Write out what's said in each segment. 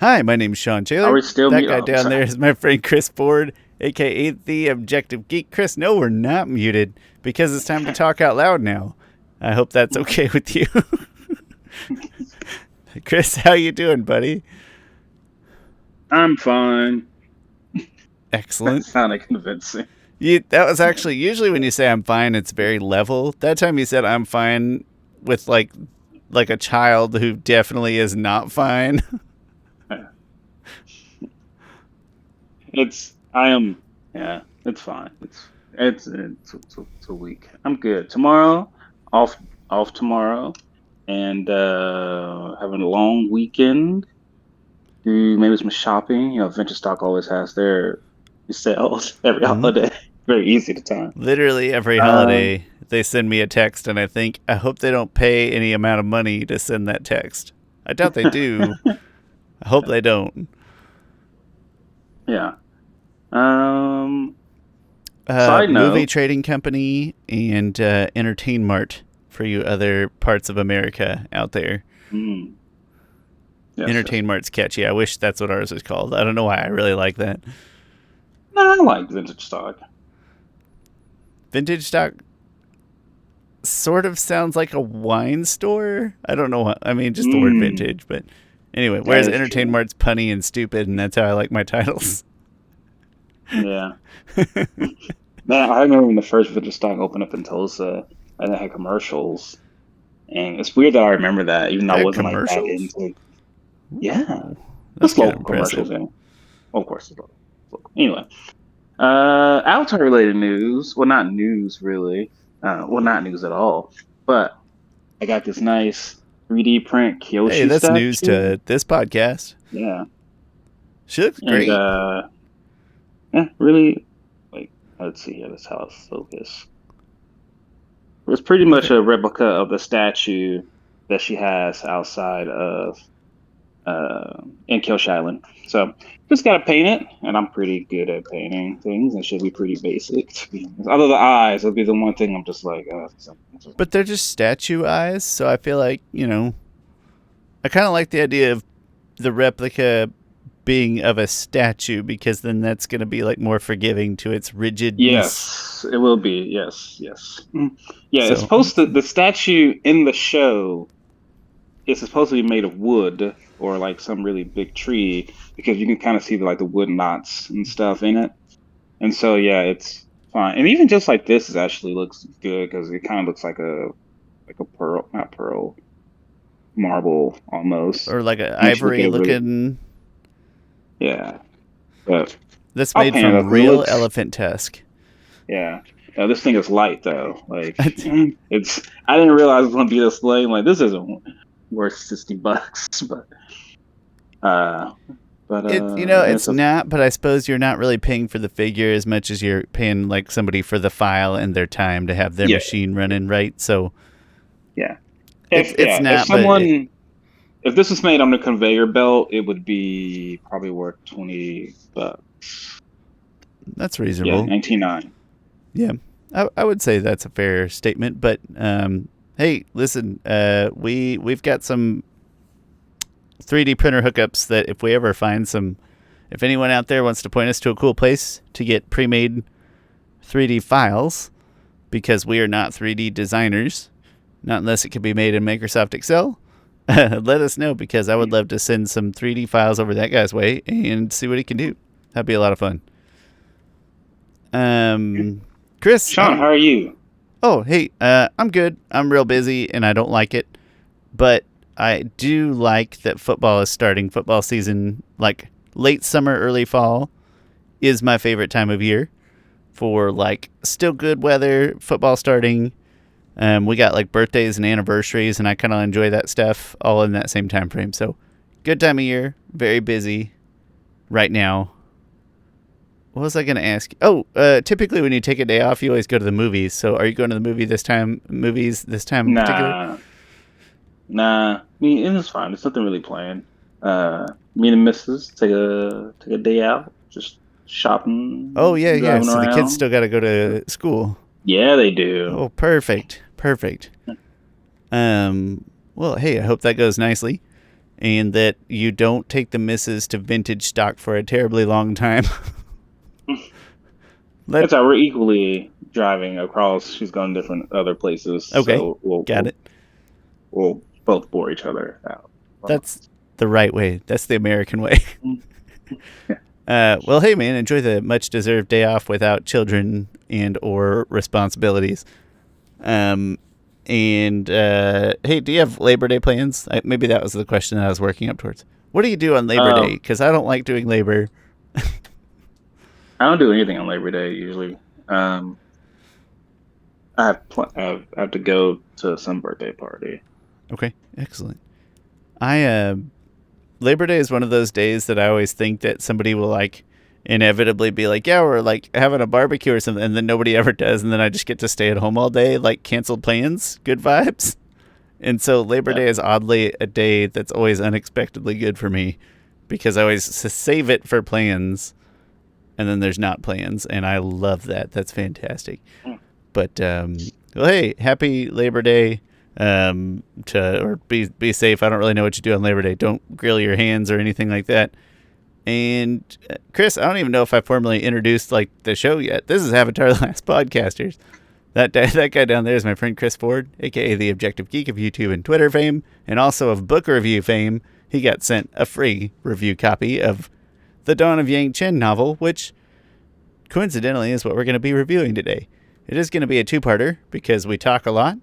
Hi, my name's Shawn Are Taylor. we still That mute? guy Oh, down there sorry. is my friend Chris Ford, aka The Objective Geek. Chris, no, we're not muted because it's time to talk out loud now. I hope that's okay with you. Chris, how you doing, buddy? I'm fine. That Excellent. sounded convincing. That was actually usually when you say I'm fine, it's very level. That time you said I'm fine with like a child who definitely is not fine. Yeah. I am, yeah, it's fine. It's a week. I'm good. Tomorrow, off, off tomorrow, and having a long weekend. Do maybe some shopping. Vintage Stock always has their sales every hmm holiday. Very easy to time. Literally every Um, holiday, they send me a text, and I think, I hope they don't pay any amount of money to send that text. I doubt they do. I hope they don't. yeah. Um, Side Movie note. trading company and Entertain Mart for you other parts of America out there. Mm, yes, yes. Entertain Mart's catchy. I wish that's what ours is called. I don't know why. I really like that. Nah, I like Vintage Stock. Vintage stock sort of sounds like a wine store. I don't know. I mean, just the word Mm, vintage, but anyway. that Whereas is Entertain true. Mart's punny and stupid, and that's how I like my titles. Yeah. Man, I remember when the first Vintage Stock opened up in Tulsa and it had commercials. And it's weird that I remember that, even though I Had wasn't like that commercials? into, yeah, Ooh, that's just kind of local impressive. commercials. And of course, it's local. Anyway, Avatar related news. Well, not news really. Well, not news at all. But I got this nice 3D print Hey, Kyoshi that's news statue. to this podcast. Yeah. She looks And great. yeah, really like, let's see here, let's how it's focus. It's pretty Okay. much a replica of the statue that she has outside of in Kyoshi Island. So just gotta paint it, and I'm pretty good at painting things. It should be pretty basic to be honest. Other the eyes will be the one thing I'm just like, But they're just statue eyes, so I feel like, I kind of like the idea of the replica being of a statue because then that's going to be like more forgiving to its rigidness. yes, it will be. Yes, yes. Yeah, it's So, supposed to. The statue in the show is supposed to be made of wood or like some really big tree because you can kind of see the wood knots and stuff in it. And so yeah, it's fine. And even just like this is actually looks good because it kind of looks like a pearl, not pearl, marble almost. or like an Makes you look at ivory it really, looking yeah. But that's I'll made paint it from up because it real looks, elephant tusk. yeah. This thing is light though. Like it's, I didn't realize it was gonna be this late. Like this isn't worth $60, but uh, yeah, It's it's a, not, but I suppose you're not really paying for the figure as much as you're paying like somebody for the file and their time to have their yeah, machine running, right? So yeah. it's If not, but if this was made on a conveyor belt, it would be probably worth $20. that's Yeah, reasonable. 99. Yeah, I would say that's a fair statement. But hey, listen, we've got some 3D printer hookups that if we ever find some, if anyone out there wants to point us to a cool place to get pre-made 3D files, because we are not 3D designers, not unless it can be made in Microsoft Excel. Let us know because I would love to send some 3D files over that guy's way and see what he can do. That'd be a lot of fun. Chris, Shawn, how are you? oh, hey, I'm good. I'm real busy and I don't like it. But I do like that football is starting. Football season, like late summer, early fall, is my favorite time of year for like still good weather, football starting. We got like birthdays and anniversaries, and I kind of enjoy that stuff all in that same time frame. So, good time of year, very busy right now. What was I going to ask? Oh, typically when you take a day off, you always go to the movies. So, are you going to the movie this time? Movies this time in particular? Nah, nah. Me, it's fine. There's nothing really planned. Me and the missus take a day out, just Oh shopping, yeah, yeah. driving So the kids around. still got to go to school. Yeah, they do. Oh, perfect, perfect. Well, hey, I hope that goes nicely. and that you don't take the missus to vintage stock for a terribly long time. That's how we're equally driving across. She's gone different other places, Okay, so got it. We'll both bore each other out. That's the right way. That's the American way. Well, hey, man, enjoy the much-deserved day off without children and or responsibilities. And hey, do you have Labor Day plans? Maybe that was the question that I was working up towards. What do you do on Labor Day? Because I don't like doing labor. I don't do anything on Labor Day usually. I have to go to some birthday party. Okay, excellent. Labor Day is one of those days that I always think that somebody will like inevitably be like, yeah, we're like having a barbecue or something, and then nobody ever does, and then I just get to stay at home all day, like canceled plans, good vibes. And so Labor Day is oddly a day that's always unexpectedly good for me because I always save it for plans, and then there's not plans, and I love that. That's fantastic. But well, hey, happy Labor Day. Be safe. I don't really know what you do on Labor Day. Don't grill your hands or anything like that. And Chris, I don't even know if I formally introduced like the show yet. This is Avatar: The Last Podcasters. That guy down there is my friend Chris Ford, aka the Objective Geek of YouTube and Twitter fame, and also of book review fame. He got sent a free review copy of the Dawn of Yangchen novel, which coincidentally is what we're going to be reviewing today. It is going to be a two-parter because we talk a lot.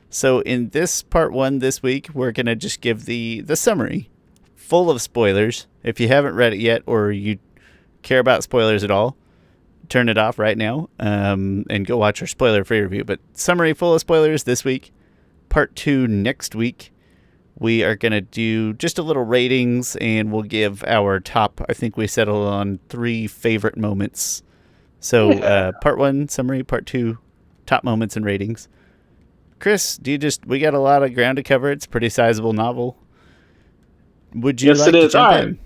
So in this part one this week, we're going to just give the summary, full of spoilers. If you haven't read it yet or you care about spoilers at all, turn it off right now and go watch our spoiler-free review. But summary full of spoilers this week. Part 2 next week. We are going to do just a little ratings, and we'll give our top, I think we settled on 3 favorite moments. So part 1, summary. Part 2, top moments and ratings. Chris, we got a lot of ground to cover. It's a pretty sizable novel. Would you like to jump in?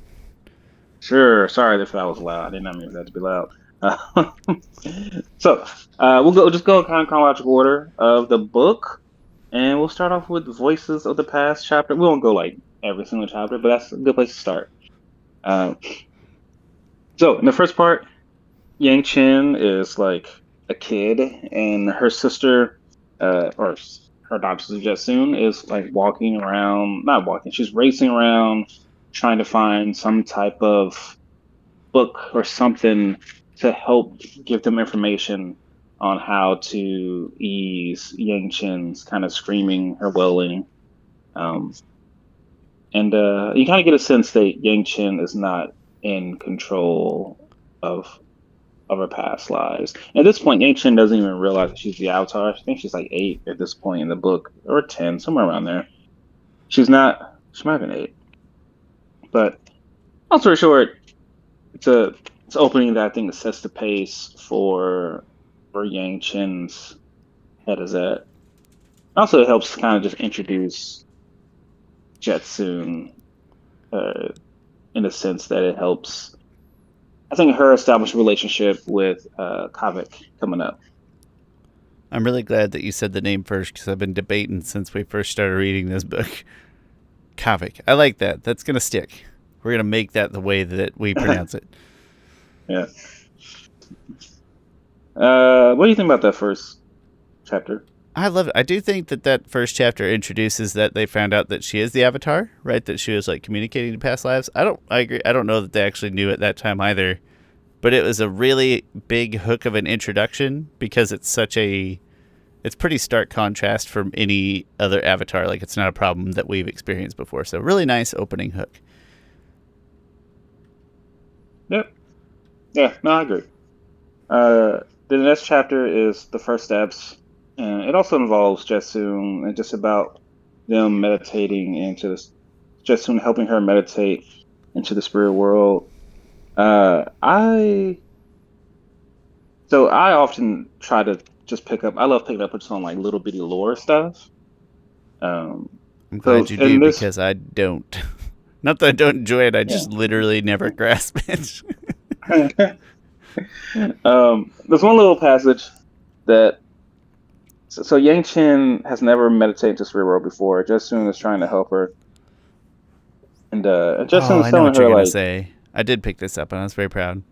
Sure. Sorry if that was loud. I did not mean that to be loud. So we'll just go kind of chronological order of the book, and we'll start off with Voices of the Past chapter. We won't go like every single chapter, but that's a good place to start. So in the first part, Yangchen is like a kid, and her sister, or her adopted sister Jetsun, is like she's racing around trying to find some type of book or something to help give them information on how to ease Yangchen's kind of screaming or wailing. And you kind of get a sense that Yangchen is not in control of her past lives. At this point, Yangchen doesn't even realize that she's the Avatar. I think she's like 8 at this point in the book, or 10, somewhere around there. She might have been 8. But long story short, it's opening that I think sets the pace for where Yangchen's head is at. Also, it helps kind of just introduce Jetsun in the sense that it helps, I think, her establish a relationship with Kavik coming up. I'm really glad that you said the name first because I've been debating since we first started reading this book. Kavik. I like that. That's going to stick. We're going to make that the way that we pronounce it. Yeah. What do you think about that first chapter? I love it. I do think that first chapter introduces that they found out that she is the Avatar, right? That she was like communicating to past lives. I agree. I don't know that they actually knew at that time either, but it was a really big hook of an introduction because it's pretty stark contrast from any other Avatar. Like, it's not a problem that we've experienced before. So really nice opening hook. Yep. Yeah, no, I agree. The next chapter is the first steps, and it also involves Jetsun and just about them meditating into this. Jetsun helping her meditate into the spirit world. I often try to just I love picking up on like little bitty lore stuff. I'm glad you do because I don't. Not that I don't enjoy it, I just literally never grasp it. There's one little passage that so Yangchen has never meditated to spirit world before. Jetsun is trying to help her, And Oh, Justin's I know telling what you're her gonna like, say. I did pick this up, and I was very proud.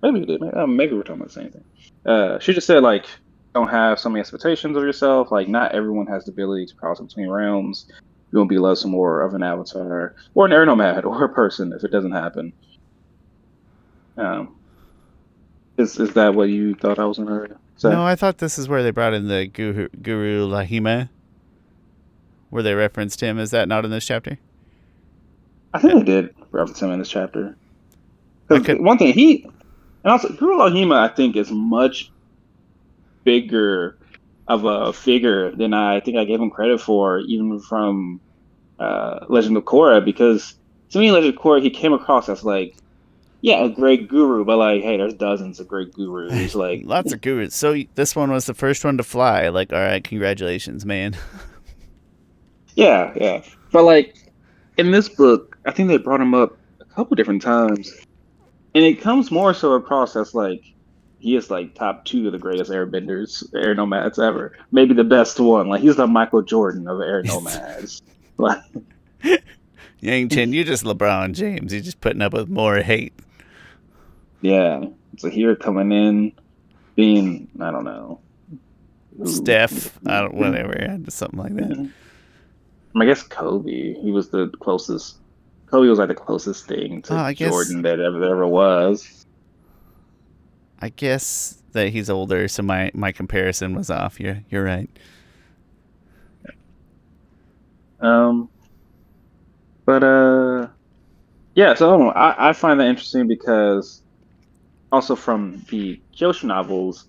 maybe you did, maybe we're talking about the same thing. She just said like, don't have so many expectations of yourself. Like, not everyone has the ability to cross between realms. You won't be less or more of an avatar or an air nomad or a person if it doesn't happen. Um, is that what you thought I was gonna say? No, I thought this is where they brought in the Guru Lahima, where they referenced him. Is that not in this chapter? I think Uh, they did reference him in this chapter. I Because could. one thing and also Guru Lahima, I think, is much bigger of a figure than I think I gave him credit for, even from Legend of Korra. Because to me, Legend of Korra, he came across as like, yeah, a great guru, but like, hey, there's dozens of great gurus. Like, Lots of gurus. So this one was the first one to fly. Like, all right, congratulations, man. yeah, yeah. But like in this book, I think they brought him up a couple different times, and it comes more so across as like he is like top two of the greatest airbenders, air nomads ever. Maybe the best one. Like he's the Michael Jordan of air nomads. Like, Yangchen, you're just LeBron James. You're just putting up with more hate. yeah. So here coming in, being I don't know, who, Steph, I don't, whatever, something like that. I guess Kobe. He was the closest. Kobe was like the closest thing Oh, to I guess Jordan that ever was. I guess that he's older, so my comparison was off. You're right. Um, but yeah. So I don't know. I find that interesting because also from the Kyoshi novels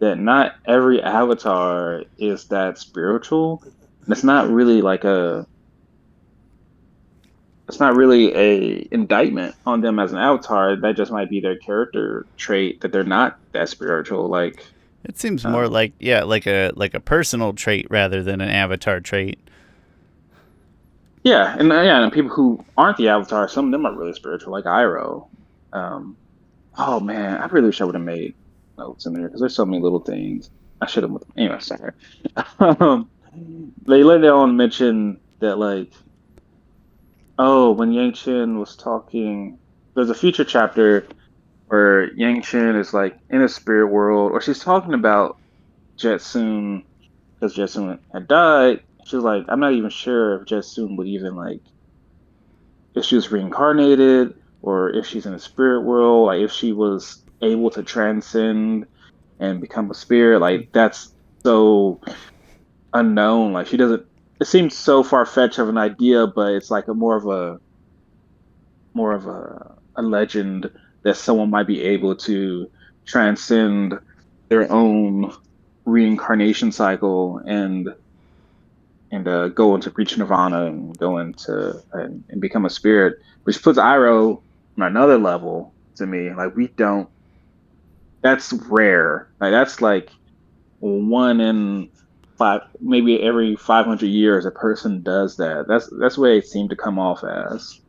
that not every avatar is that spiritual. And it's not really a indictment on them as an avatar. That just might be their character trait that they're not that spiritual. Like, It seems more um, like like a personal trait rather than an avatar trait. and people who aren't the avatar, some of them are really spiritual, like Iroh. Um, oh man, I really wish I would have made notes in there because there's so many little things I should have. Anyway, sorry. um, they later on mention that like, oh, when Yang Chen was talking, there's a future chapter where Yang Chen is like in a spirit world, or she's talking about Jetsun because Jetsun had died. She was like, I'm not even sure if Jetsun would even like if she was reincarnated or if she's in a spirit world, like if she was able to transcend and become a spirit. Like that's so unknown. Like she doesn't. It seems so far fetched of an idea, but it's like a more of a legend that someone might be able to transcend their own reincarnation cycle and go into reach nirvana and go into and become a spirit, which puts Iroh on another level to me. Like we don't. That's rare. Like that's like one in five, maybe every 500 years, a person does that. That's the way it seemed to come off as.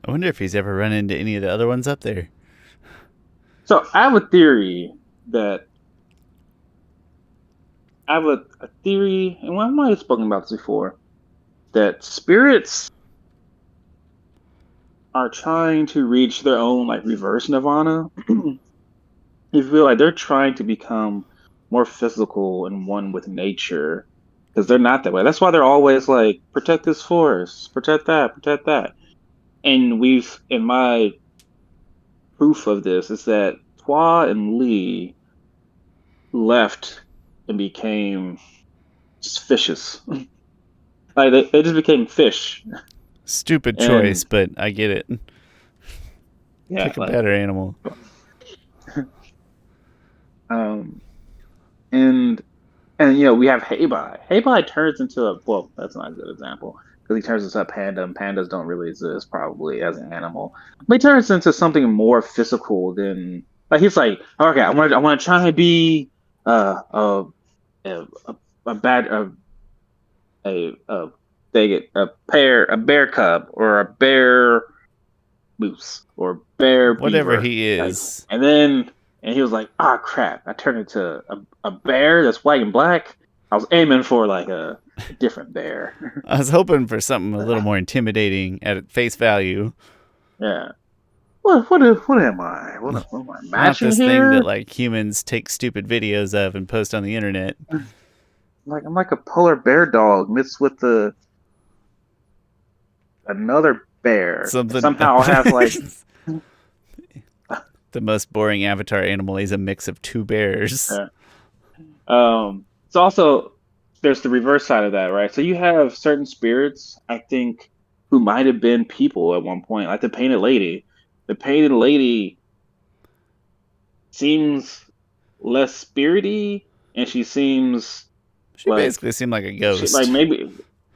I wonder if he's ever run into any of the other ones up there. So I have a theory that I have a theory, and I might have spoken about this before, that spirits are trying to reach their own like reverse nirvana. You feel like they're trying to become more physical and one with nature because they're not that way. That's why they're always like protect this forest, protect that, protect that. And in my proof of this is that Hua and Lee left and became just fishes. Like they just became fish. Stupid choice, And but I get it. yeah, Pick a like better animal. um and we have Heibai. Heibai turns into a well, that's not a good example because he turns into a panda, and pandas don't really exist probably as an animal. But he turns into something more physical than like he's like, okay, I want to try and be uh a a, a, a bad a dang it a bear cub or a bear moose or bear Whatever beaver. he Like, is. and he was like, ah, crap! I turned into a bear that's white and black. I was aiming for like a a different bear. I was hoping for something a little more intimidating at face value. Yeah. What am I? What am I Not matching this thing that here? like humans take stupid videos of and post on the internet. Like I'm like a polar bear dog mixed with another bear. And Something. somehow I'll have like The most boring avatar animal is a mix of two bears. uh, it's also there's the reverse side of that, right? So you have certain spirits, I think, who might have been people at one point, like the painted lady. The painted lady seems less spirity, and she seems She like basically seemed like a like ghost. maybe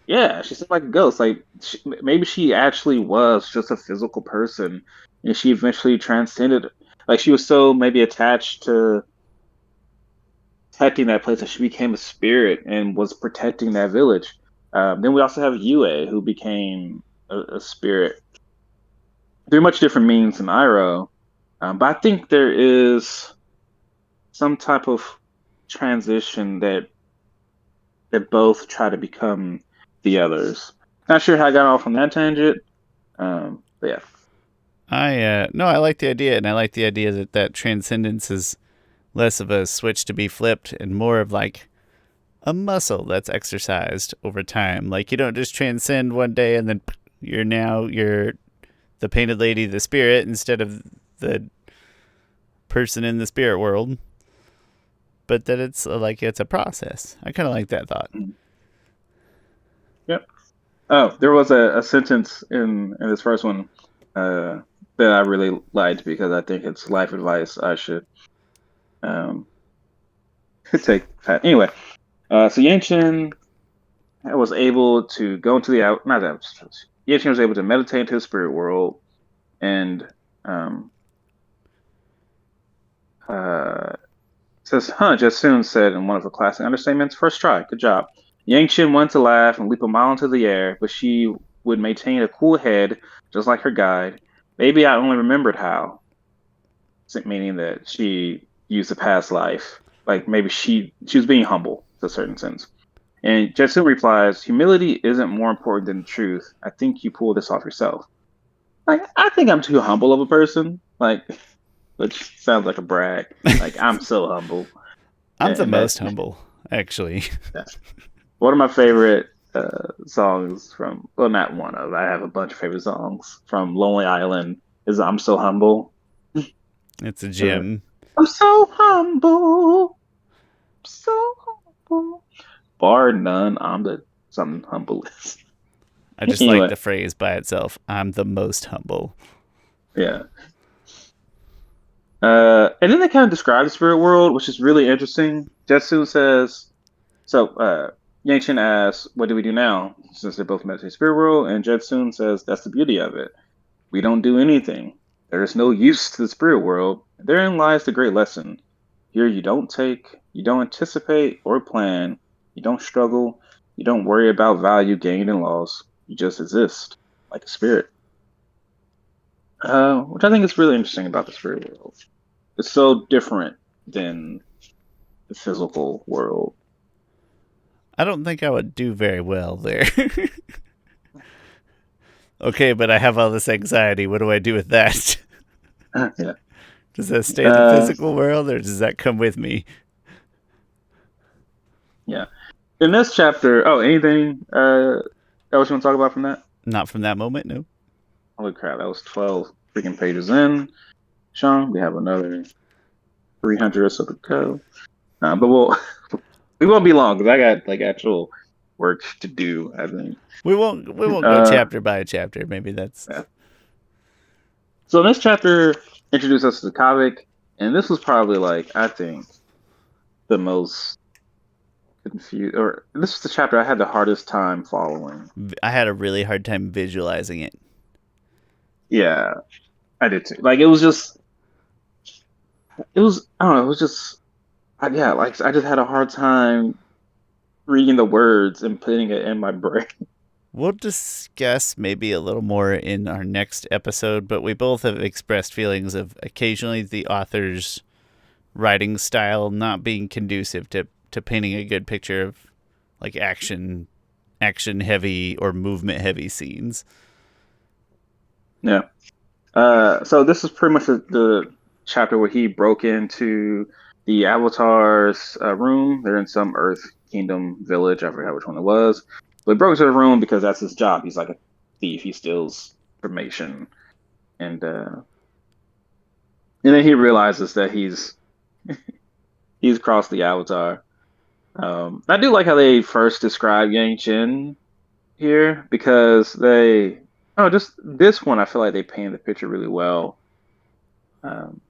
yeah, she seemed like a ghost. Like maybe she actually was just a physical person, and she eventually transcended. Like she was so maybe attached to protecting that place that she became a spirit and was protecting that village. Then we also have Yue, who became a spirit through much different means than Iroh. But I think there is some type of transition that both try to become the others. Not sure how I got off on that tangent. But yeah. I like the idea, and I like the idea that transcendence is less of a switch to be flipped and more of like a muscle that's exercised over time. Like you don't just transcend one day and then you're the painted lady, the spirit, instead of the person in the spirit world. But that it's a process. I kind of like that thought. Yep. Oh, there was a sentence in this first one uh, that I really liked because I think it's life advice I should um, take. Anyway, so Yanchen was able to go into the out. Not that Yanchen was able to meditate into the spirit world and um, uh, says, "Huh?" Just soon said in one of her classic understatements. First try, good job. Yang Chen wanted to laugh and leap a mile into the air, but she would maintain a cool head, just like her guide. Maybe I only remembered how, meaning that she used a past life. Like maybe she was being humble to a certain sense. And Jetsun replies, "Humility isn't more important than the truth. I think you pull this off yourself." Like I think I'm too humble of a person. Like, which sounds like a brag. Like I'm so humble, I'm the and that most humble, actually. one of my favorite songs from, well, not one of, I have a bunch of favorite songs from Lonely Island is I'm So Humble. It's a Uh, gym. I'm so humble, so humble. Bar none, I'm the something humblest. I just like Anyway, the phrase by itself. I'm the most humble. yeah. And then they kind of describe the spirit world, which is really interesting. Jetsu says, so Yang asks, what do we do now? Since they're both meditate spirit world, and Jetsun says, that's the beauty of it. We don't do anything. There is no use to the spirit world. Therein lies the great lesson. Here you don't take, you don't anticipate or plan, you don't struggle, you don't worry about value gained and lost. You just exist like a spirit. Which I think is really interesting about the spirit world. It's so different than the physical world. I don't think I would do very well there. Okay, but I have all this anxiety. What do I do with that? Yeah. Does that stay in the Uh, physical world or does that come with me? yeah. In this chapter, oh, anything else you want to talk about from that? Not from that moment, no. Holy crap, that was 12 freaking pages in. Shawn, we have another 300 or so to go. But we won't be long because I got like actual work to do, I think. We won't go Uh, chapter by chapter. Maybe that's yeah. So this chapter introduced us to Kavik, and this was probably like, I think, the most confused, or this was the chapter I had the hardest time following. I had a really hard time visualizing it. Yeah, I did too. Like it was I don't know, it was just yeah, like I just had a hard time reading the words and putting it in my brain. We'll discuss maybe a little more in our next episode, but we both have expressed feelings of occasionally the author's writing style not being conducive to painting a good picture of like action action heavy or movement heavy scenes. Yeah. So this is pretty much the chapter where he broke into the Avatar's room. They're in some Earth Kingdom village. I forgot which one it was. But he broke into the room because that's his job. He's like a thief. He steals information, and then he realizes that he's crossed the Avatar. I do like how they first describe Yangchen here because just this one I feel like they paint the picture really well. Um,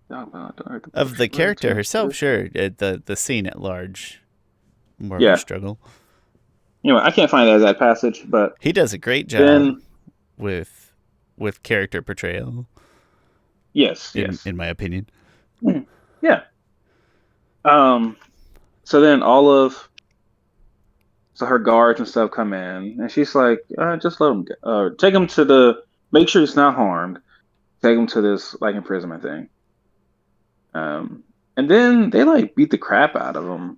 oh, well, don't hurt the Of the word too character much. herself, sure. The scene at large, more of a Yeah. struggle. Anyway, I can't find that passage, but He does a great job then with character portrayal, yes, in yes. my opinion. Yeah. Um. So then so her guards and stuff come in, and she's like, just let him go. Take him to make sure he's not harmed. Take him to this like imprisonment thing. And then they like beat the crap out of him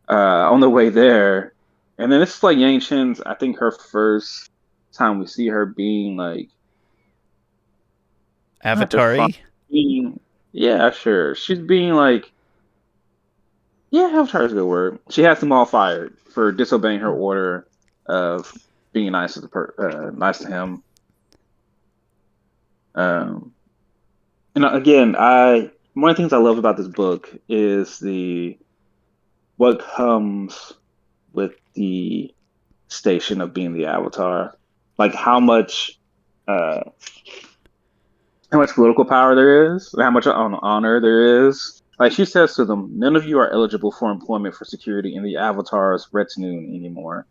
on the way there. And then this is like Yang Chen's, I think, her first time we see her being like, I have to find Avatari. being, yeah, sure. She's being like, yeah, Avatar is a good word. She has them all fired for disobeying her order of being nice to him. Um, and again, one of the things I love about this book is the what comes with the station of being the Avatar, like uh, how much political power there is, how much honor there is. Like she says to them, none of you are eligible for employment for security in the Avatar's retinue anymore.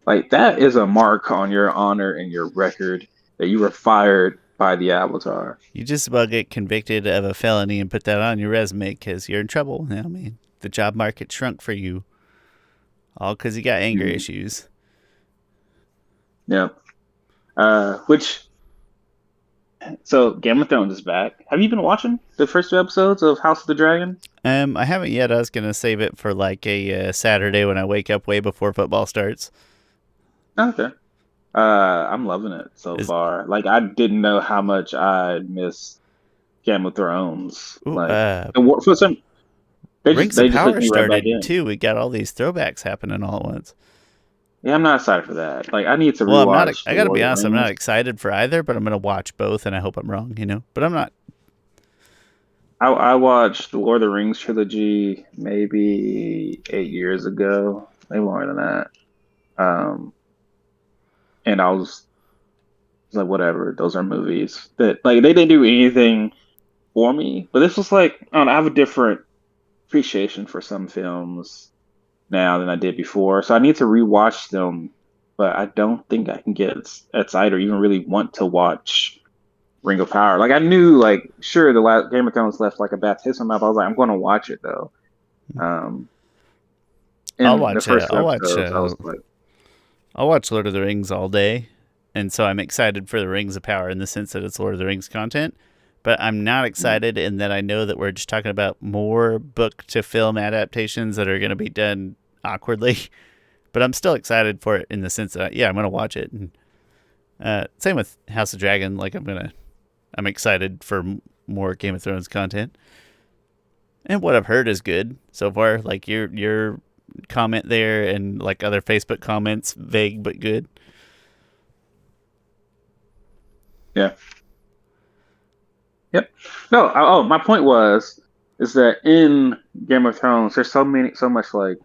Like that is a mark on your honor and your record that you were fired by the Avatar. You just about get convicted of a felony and put that on your resume because you're in trouble. You know what I mean? The job market shrunk for you, all because you got anger Mhm. issues. Yeah. So Game of Thrones is back. Have you been watching the first two episodes of House of the Dragon? I haven't yet. I was gonna save it for like a Saturday when I wake up way before football starts. Okay. I'm loving it so Is far. Like I didn't know how much I miss Game of Thrones. ooh, Like for some, Rings of they just Power hooked me right back started in. too. We got all these throwbacks happening all at once. Yeah, I'm not excited for that. Like I need to Well, I'm not. rewatch I The gotta Lord be of the honest. I'm not Rings. excited for either, but I'm gonna watch both, and I hope I'm wrong. But I'm not. I watched the Lord of the Rings trilogy maybe 8 years ago, maybe more than that. Um, and I was like, whatever, those are movies that like they didn't do anything for me. But this was like, I don't know, I have a different appreciation for some films now than I did before. So I need to rewatch them, but I don't think I can get excited or even really want to watch Ring of Power. Like I knew, like sure, the last Game of Thrones left like a bad taste in my mouth. I was like, I'm going to watch it though. Um, I'll in the watch. first two episodes, I was like, I'll watch Lord of the Rings all day, and so I'm excited for the Rings of Power in the sense that it's Lord of the Rings content. But I'm not mm, excited in that I know that we're just talking about more book to film adaptations that are going to be done awkwardly. But I'm still excited for it in the sense that yeah, I'm going to watch it. And same with House of Dragon. Like I'm excited for more Game of Thrones content. And what I've heard is good so far. Like your comment there and like other Facebook comments, vague but good. yeah, yep. No, my point is that in Game of Thrones, there's so much like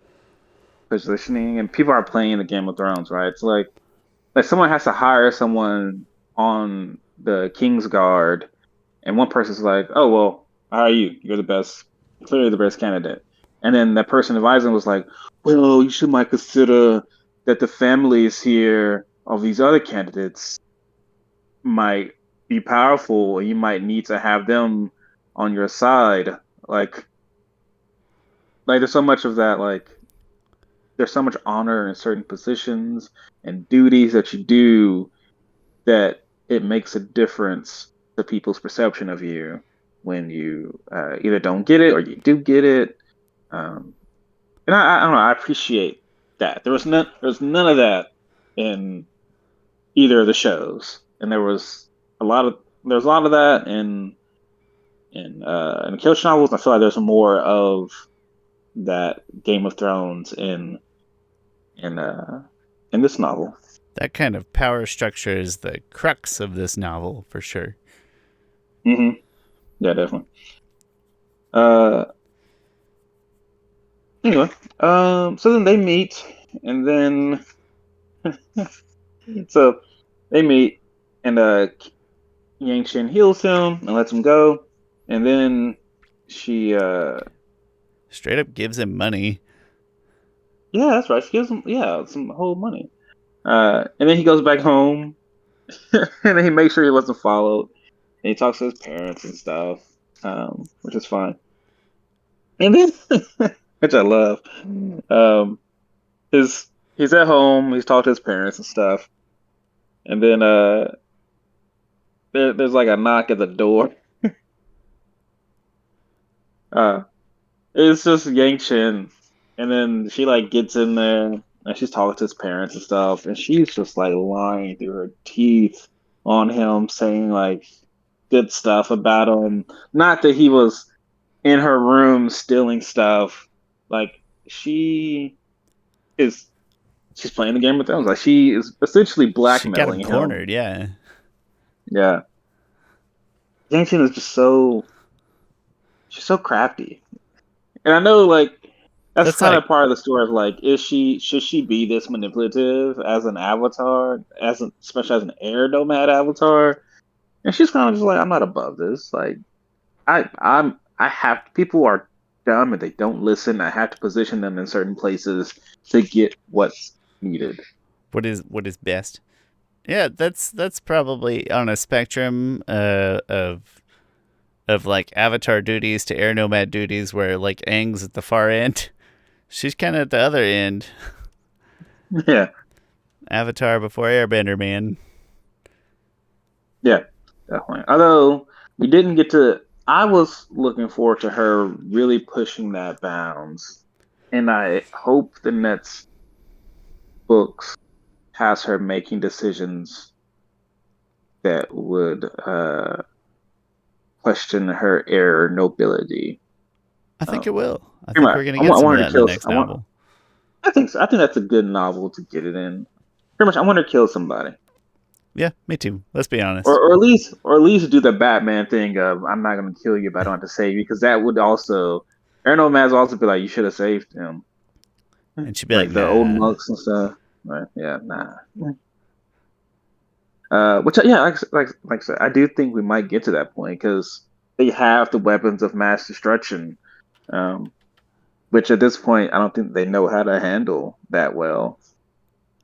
positioning, and people are playing the Game of Thrones, right? It's like someone has to hire someone on the King's Guard, and one person's like, "Oh well, how are you? You're the best, clearly the best candidate." And then that person advising was like, "Well, you should might consider that the families here of these other candidates might be powerful, and you might need to have them on your side." Like, like there's so much of that. Like, there's so much honor in certain positions and duties that you do that it makes a difference to people's perception of you when you either don't get it or you do get it. Um, and I don't know. I appreciate that. There was none of that in either of the shows, and there was a lot of that in the Kyoshi novels. I feel like there's more of that Game of Thrones in in this novel. That kind of power structure is the crux of this novel, for sure. Hmm. Yeah, definitely. Uh, anyway, so then they meet, and then so they meet, and Yang heals him and lets him go, and then she Straight up gives him money. yeah, that's right, she gives him some whole money. And then he goes back home, and then he makes sure he wasn't followed, and he talks to his parents and stuff, which is fine. And then, which I love, um, his he's at home, he's talking to his parents and stuff, and then there's like a knock at the door. Uh, it's just Yang Chen, and then she like gets in there and she's talking to his parents and stuff, and she's just like lying through her teeth on him, saying like good stuff about him. Not that he was in her room stealing stuff. Like is she's playing the Game of Thrones. Like she is essentially She got him blackmailing him. cornered, yeah. Yeah, Yang Chen is just so she's so crafty. And I know, like, that's That's kind like, of part of the story of like, should she be this manipulative as an avatar, especially as an air nomad avatar? And she's kind of just like, I'm not above this. Like, I have people are dumb and they don't listen. I have to position them in certain places to get what's needed. what is best. Yeah, that's probably on a spectrum of like avatar duties to air nomad duties, where like Aang's at the far end. She's kind of at the other end. Yeah, Avatar before Airbender, man. yeah, definitely. Although we didn't get to, I was looking forward to her really pushing that bounds, and I hope the next books has her making decisions that would question her air nobility. I think it Um, will. I Pretty think much, we're gonna I get want, I some of want her that to in the kill. next novel. I think so. I think that's a good novel to get it in. Pretty much, I want her to kill somebody, Yeah, me too. Let's be or, honest. or at least, or at least do the Batman thing of I'm not going to kill you, but I don't have to save you, because that would also, Erno Maz also be like, you should have saved him, And she'd be like, like the old nah. monks and stuff. Right? Yeah, nah. Which yeah, like I said, I do think we might get to that point because they have the weapons of mass destruction, um, which at this point I don't think they know how to handle that well.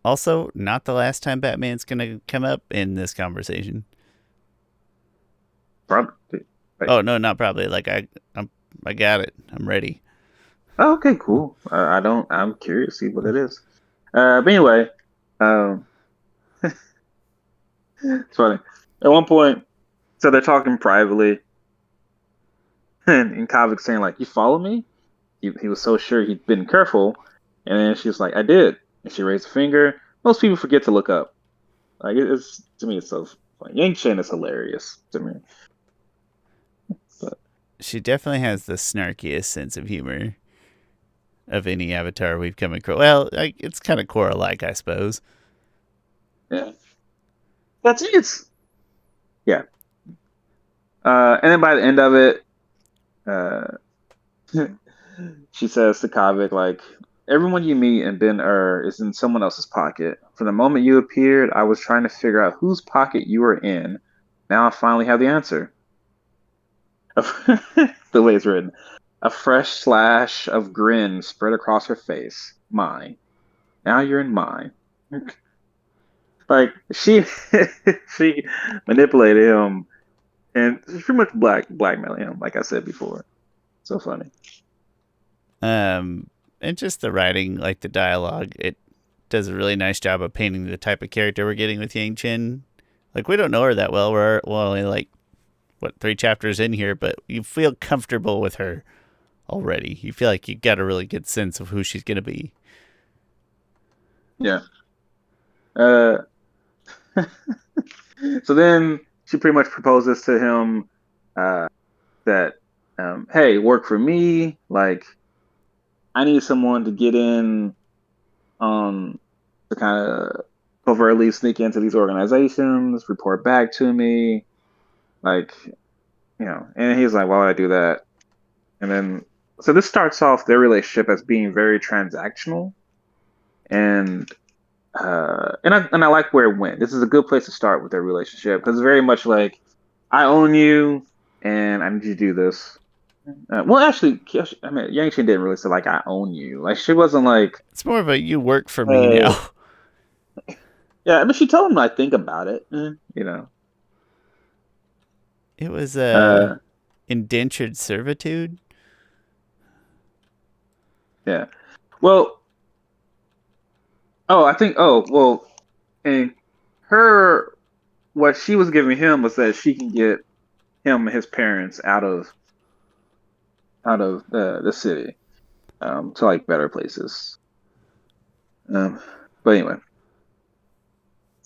Also, not the last time Batman's gonna come up in this conversation. Probably. Like, Oh no, not probably. Like I got it. I'm ready. oh, okay, cool. I don't. I'm curious to see what it is. But anyway, um, it's funny. At one point, so they're talking privately, and Kavik saying like, "You follow me?" He was so sure he'd been careful, and then she's like, "I did," and she raised a finger. Most people forget to look up. Like it's to me, it's so funny. Yang Chen is hilarious to me. But She definitely has the snarkiest sense of humor of any avatar we've come across. Well, like, it's kind of Korra like, I suppose. yeah, that's it. It's yeah. And then by the end of it, uh, she says to Kavik like, "Everyone you meet in Ben is in someone else's pocket. From the moment you appeared, I was trying to figure out whose pocket you were in. Now I finally have the answer." The way it's written. A fresh slash of grin spread across her face. Mine. Now you're in mine. Like she manipulated him and she's pretty much blackmailing him, like I said before. So funny. And just the writing, like the dialogue, it does a really nice job of painting the type of character we're getting with Yang Chen. Like, we don't know her that well. We're only like, what, 3 chapters in here, but you feel comfortable with her already. You feel like you got a really good sense of who she's going to be. Yeah. Uh, so then she pretty much proposes to him uh, that, hey, work for me. Like, I need someone to get in to kind of covertly sneak into these organizations, report back to me. Like, and he's like, why would I do that? And then, so this starts off their relationship as being very transactional. And I like where it went. This is a good place to start with their relationship because it's very much like I own you and I need you to do this. Well, actually, I mean, Yangchen didn't really say like I own you. Like she wasn't like, It's more of a you work for me hey, now. yeah. I mean, she told him I think about it. It was Uh, indentured servitude. yeah. Well, I think. Oh, well, and her what she was giving him was that she can get him and his parents out of the city to like better places. Um, but anyway,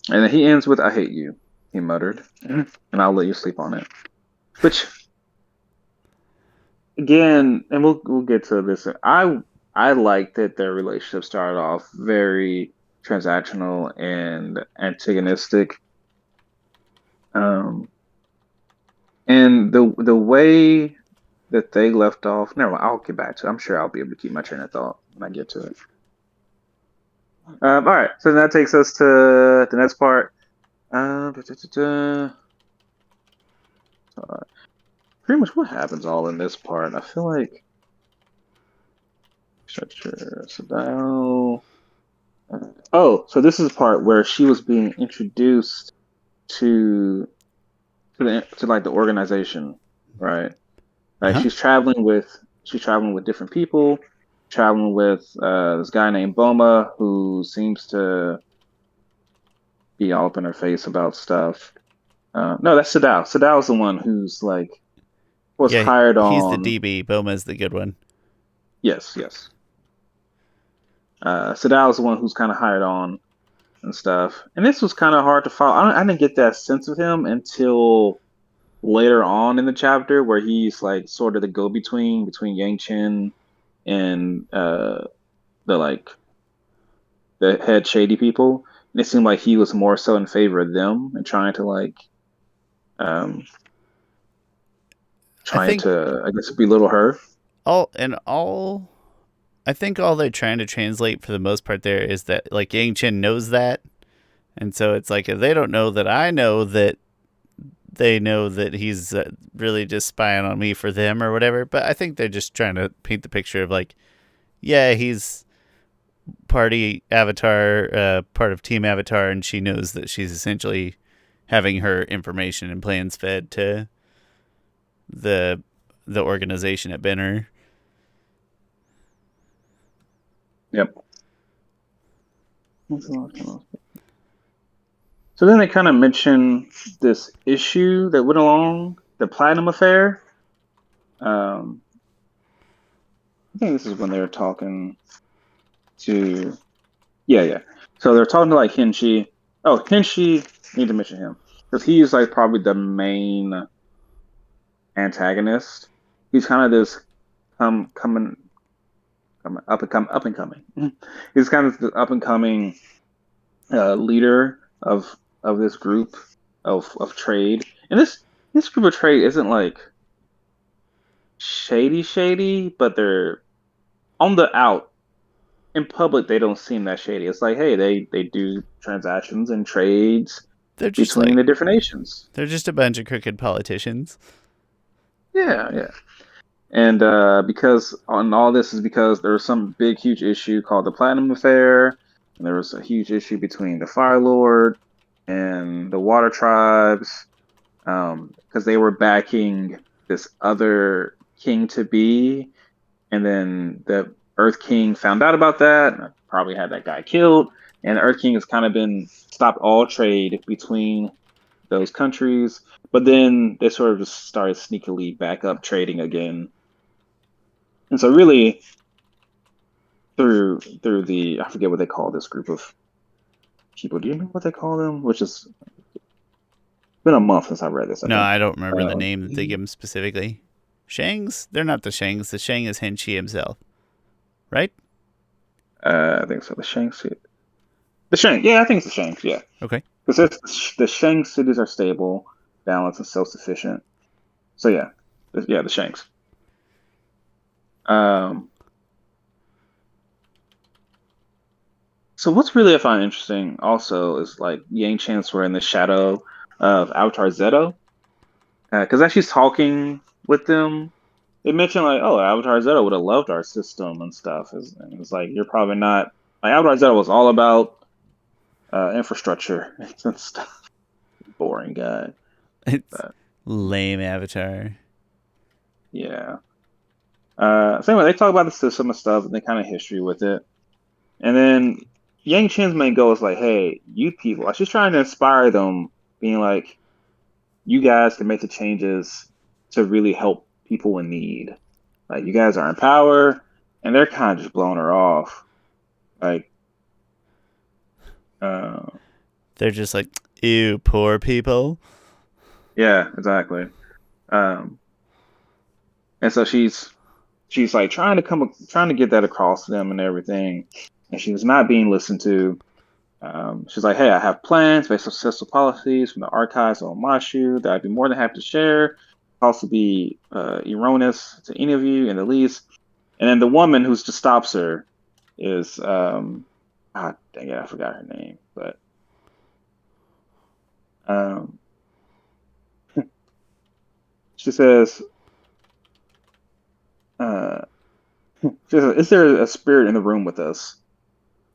and then he ends with "I hate you," he muttered, and I'll let you sleep on it. Which again, and we'll get to this. I like that their relationship started off very transactional and antagonistic. Um, and the way that they left off. Never mind, I'll get back to it. I'm sure I'll be able to keep my train of thought when I get to it. All right, so that takes us to the next part. Da, da, da, da. Pretty much what happens all in this part. I feel like structure. So now, oh, so this is the part where she was being introduced to to like the organization, right? Like Huh? she's traveling with different people, traveling with this guy named Boma who seems to be all up in her face about stuff. No, that's Sadao. Sadao's the one who's like was Yeah, hired he's the on. DB. Boma's the good one. Yes, yes. Sadao's the one who's kind of hired on and stuff. And this was kind of hard to follow. I didn't get that sense of him until later on in the chapter where he's like sort of the go-between Yang Chen and the like the head shady people. And it seemed like he was more so in favor of them and um I trying think to I guess belittle her. all I think all they're trying to translate for the most part there is that like Yang Chen knows that, and so it's like if they don't know that I know that they know that he's really just spying on me for them or whatever. But I think they're just trying to paint the picture of like, yeah, he's party Avatar, part of Team Avatar, and she knows that she's essentially having her information and plans fed to the organization at Benner. Yep. So then they kind of mention this issue that went along the Platinum Affair. Um, I think this is when they were talking to, yeah, yeah. So they're talking to like Hinchi. Oh, Hinchi, need to mention him because he's like probably the main antagonist. He's kind of this coming up and coming. He's kind of the up and coming leader of this group of trade, and this group of trade isn't like shady, but they're on the out in public. They don't seem that shady. It's like, hey, they do transactions and trades They're just between like the different nations. they're just a bunch of crooked politicians. Yeah, yeah. And because on all this is because there was some big, huge issue called the Platinum Affair, and there was a huge issue between the Fire Lord and the Water Tribes, because they were backing this other king to be, and then the Earth King found out about that, and probably had that guy killed, and the Earth King has kind of been stopped all trade between those countries, but then they sort of just started sneakily back up trading again. And so really through the I forget what they call this group of people. Do you know what they call them? Which is been a month since I read this, I No, think. I don't remember the name that they give him specifically. Shangs? They're not the Shangs. The Shang is Henshi himself, right? I think so. The Shang City. The Shang. Yeah, I think it's the Shangs. Yeah. Okay. Because the Shang cities are stable, balanced, and self-sufficient. So yeah, the Shanks. Um, so what's really I find interesting also is like Yangchens were in the shadow of Avatar Zero, because as she's talking with them, they mention like, oh, Avatar Zero would have loved our system and stuff. And it's like you're probably not like Avatar Zero was all about infrastructure and stuff. Boring guy. It's But lame Avatar. yeah. So anyway, they talk about the system and stuff and the kind of history with it. And then Yang Chen's main goal is like, hey, you people, like she's trying to inspire them, being like, you guys can make the changes to really help people in need. Like you guys are in power, and they're kind of just blowing her off. Like, uh, They're just like, ew, poor people. yeah, exactly. Um, and so she's like trying to get that across to them and everything, and she's not being listened to. She's like, hey, I have plans based on successful policies from the archives on Mashu that I'd be more than happy to share. Also be erroneous to any of you in the least. And then the woman who just stops her is, dang it, I forgot her name, but um, she says, uh, she says, is there a spirit in the room with us?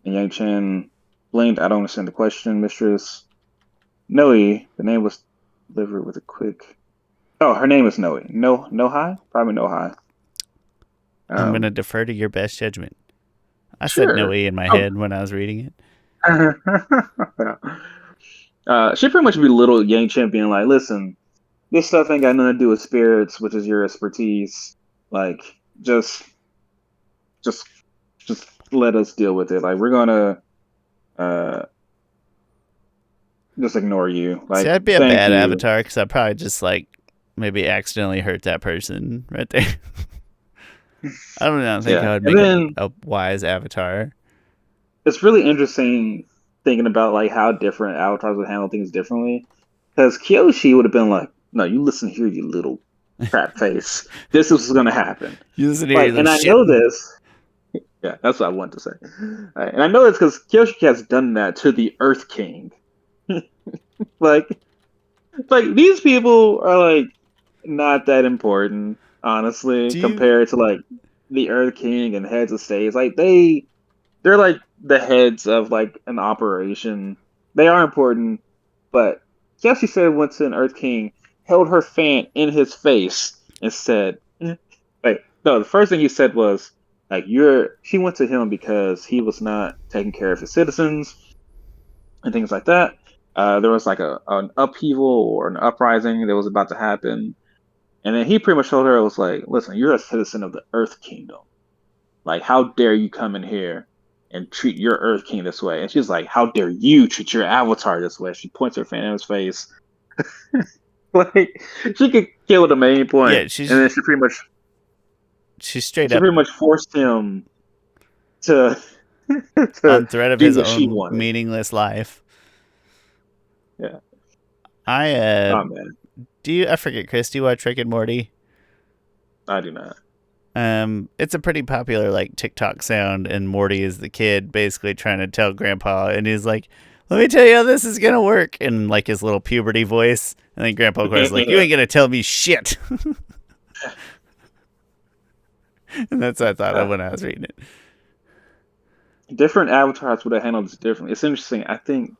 And Yang Chen blinked, I don't understand the question, mistress. Noe, the name was delivered with a quick. Oh, her name is Noe. No High? Probably No High. I'm going to defer to your best judgment. I said Noe Sure. in my head when I was reading it. She pretty much belittled Yang Chen, being like, listen, this stuff ain't got nothing to do with spirits, which is your expertise. Like, just, just, just let us deal with it. Like, we're gonna uh, just ignore you. See, Like, I'd be a thank bad you. Avatar because I'd probably just like maybe accidentally hurt that person right there. I don't think Yeah. I would And make then a wise Avatar. it's really interesting thinking about like how different avatars would handle things differently. Because Kyoshi would have been like, "No, you listen here, you little crap face. This is what's gonna happen." You listen here, you Like, little and I shit. know this. Yeah, that's what I want to say. And I know this because Kyoshi has done that to the Earth King. like, like these people are like not that important, honestly, Do you compared to like the Earth King and heads of states. Like they're like the heads of like an operation. They are important, but Jesse said once an Earth King held her fan in his face and said, like, no, the first thing he said was, like, she went to him because he was not taking care of his citizens and things like that. There was like an upheaval or an uprising that was about to happen. And then he pretty much told her, it was like, listen, you're a citizen of the Earth Kingdom. Like, how dare you come in here and treat your Earth King this way? And she's like, how dare you treat your avatar this way? She points her fan in his face. Like, she could kill the main point. Yeah, And then she's straight she up pretty much forced him to on to threat of do his what she own wanted. meaningless life. Yeah. I Oh man, I forget, Chris, do you watch Rick and Morty? I do not. It's a pretty popular like TikTok sound, and Morty is the kid basically trying to tell Grandpa, and he's like, "Let me tell you how this is gonna work," in like his little puberty voice, and then Grandpa of course is like, "You ain't gonna tell me shit," and that's what I thought of when I was reading it. Different avatars would have handled this differently. It's interesting. I think,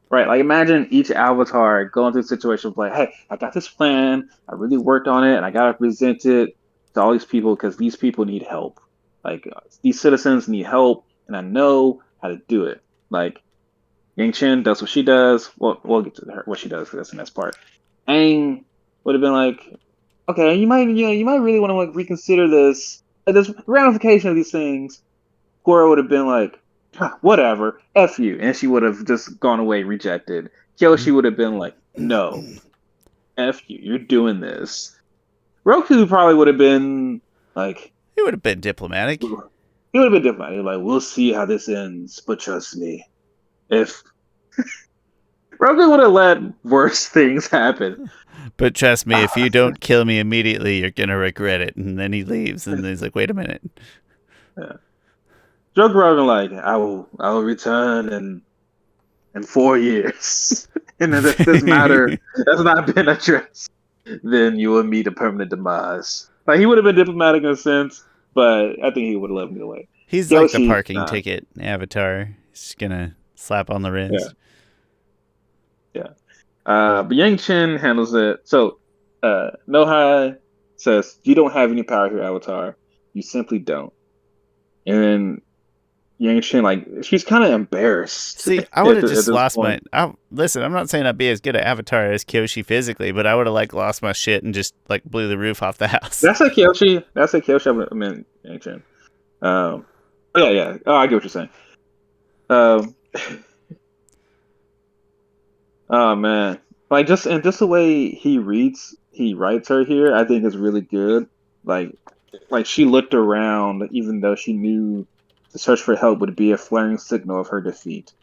right, like imagine each avatar going through a situation of like, hey, I got this plan, I really worked on it, and I gotta present it to all these people because these people need help. Like these citizens need help, and I know how to do it. Like Yang Chen does what she does. Well, we'll get to her what she does because that's the next part. Aang would have been like, okay, you might really want to like reconsider this. There's ramification of these things. Korra would have been like, whatever, F you. And she would have just gone away, rejected. Kyoshi would have been like, no, F you, you're doing this. Roku probably would have been like, He would have been diplomatic. he would have been different. Like, we'll see how this ends, but trust me, if Roku would have let worse things happen. But trust me, if you don't kill me immediately, you're gonna regret it. And then he leaves, and then he's like, "Wait a minute." Yeah. Joe Rogan like, I will return in 4 years. And then if this matter has not been addressed, then you will meet a permanent demise. Like he would have been diplomatic in a sense, but I think he would have left me away. He's like the Kyoshi, parking nah. ticket Avatar. He's gonna slap on the Yeah, wrist. yeah. But Yang Chen handles it. So Nohai says, you don't have any power here, Avatar. You simply don't. And then Yang Chen, like, she's kind of embarrassed See, I would at, have at just this lost my. point. Listen, I'm not saying I'd be as good at Avatar as Kyoshi physically, but I would have like lost my shit and just like blew the roof off the house. That's like Kyoshi. That's like Kyoshi. I mean, Yang Chen. Oh, yeah, yeah. Oh, I get what you're saying. Um, oh man, like just the way he writes her here, I think is really good. Like, like she looked around, even though she knew the search for help would be a flaring signal of her defeat.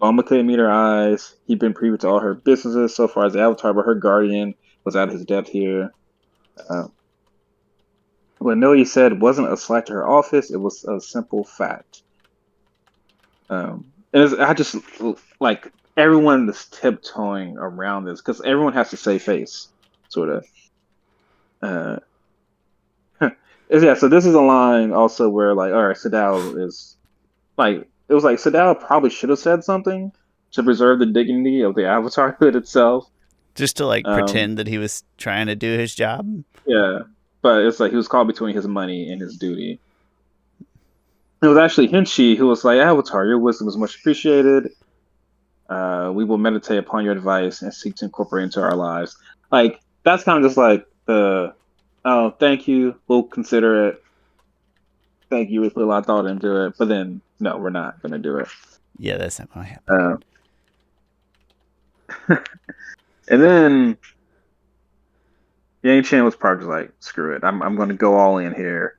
Bulma couldn't meet her eyes. He'd been privy to all her businesses so far as the Avatar, but her guardian was out of his depth here. Uh, what Noe said wasn't a slight to her office; it was a simple fact. I just like everyone is tiptoeing around this because everyone has to save face, sort of. Uh, yeah, so this is a line also where like, all right, Sadao is like, it was like Sadao probably should have said something to preserve the dignity of the Avatar hood itself. Just to like Um, pretend that he was trying to do his job. yeah, but it's like he was caught between his money and his duty. It was actually Hinchi who was like, Avatar, your wisdom is much appreciated. We will meditate upon your advice and seek to incorporate into our lives. Like that's kind of just like the oh, thank you, we'll consider it. Thank you, we put a lot of thought into it, but then no, we're not gonna do it. Yeah, that's not gonna happen. And then Yang Chen was probably like, screw it, I'm gonna go all in here.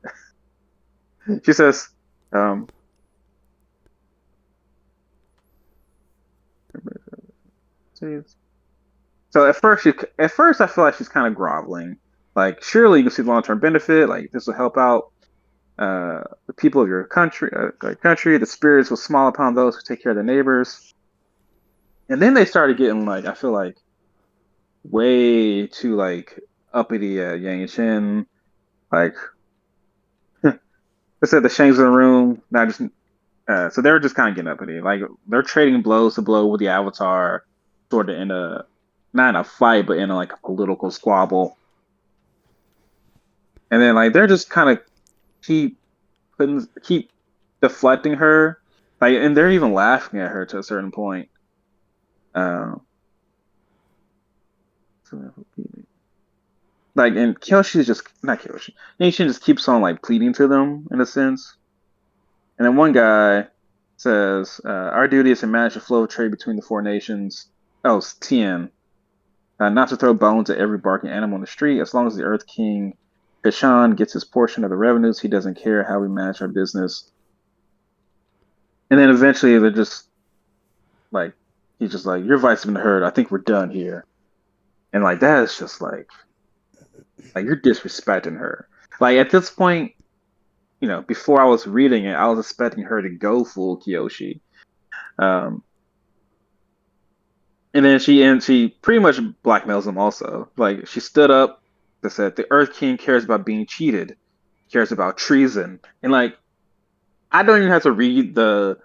She says, um, so at first I feel like she's kind of groveling. Like surely you can see the long term benefit. Like this will help out the people of your country. The spirits will smile upon those who take care of their neighbors. And then they started getting like I feel like way too like uppity at Yang Chen. Like they said, the Shangs in the room. Not just so they were just kind of getting uppity. Like they're trading blows to blow with the Avatar, sort of in a not in a fight, but in a, like a political squabble. And then like they're just kind of keep keep deflecting her, like, and they're even laughing at her to a certain point. Um, like, and Kyoshi just not Kyoshi. Nation just keeps on like pleading to them in a sense. And then one guy says, "Our duty is to manage the flow of trade between the four nations." Oh, it's Tien. Not to throw bones at every barking animal in the street. As long as the Earth King Shawn gets his portion of the revenues, he doesn't care how we manage our business. And then eventually they're just like, he's just like, your advice has been heard. I think we're done here. And like that is just like you're disrespecting her. Like at this point, you know, before I was reading it, I was expecting her to go full Kyoshi. Um, and then she pretty much blackmails him also. Like she stood up and said the Earth King cares about being cheated, cares about treason. And like I don't even have to read the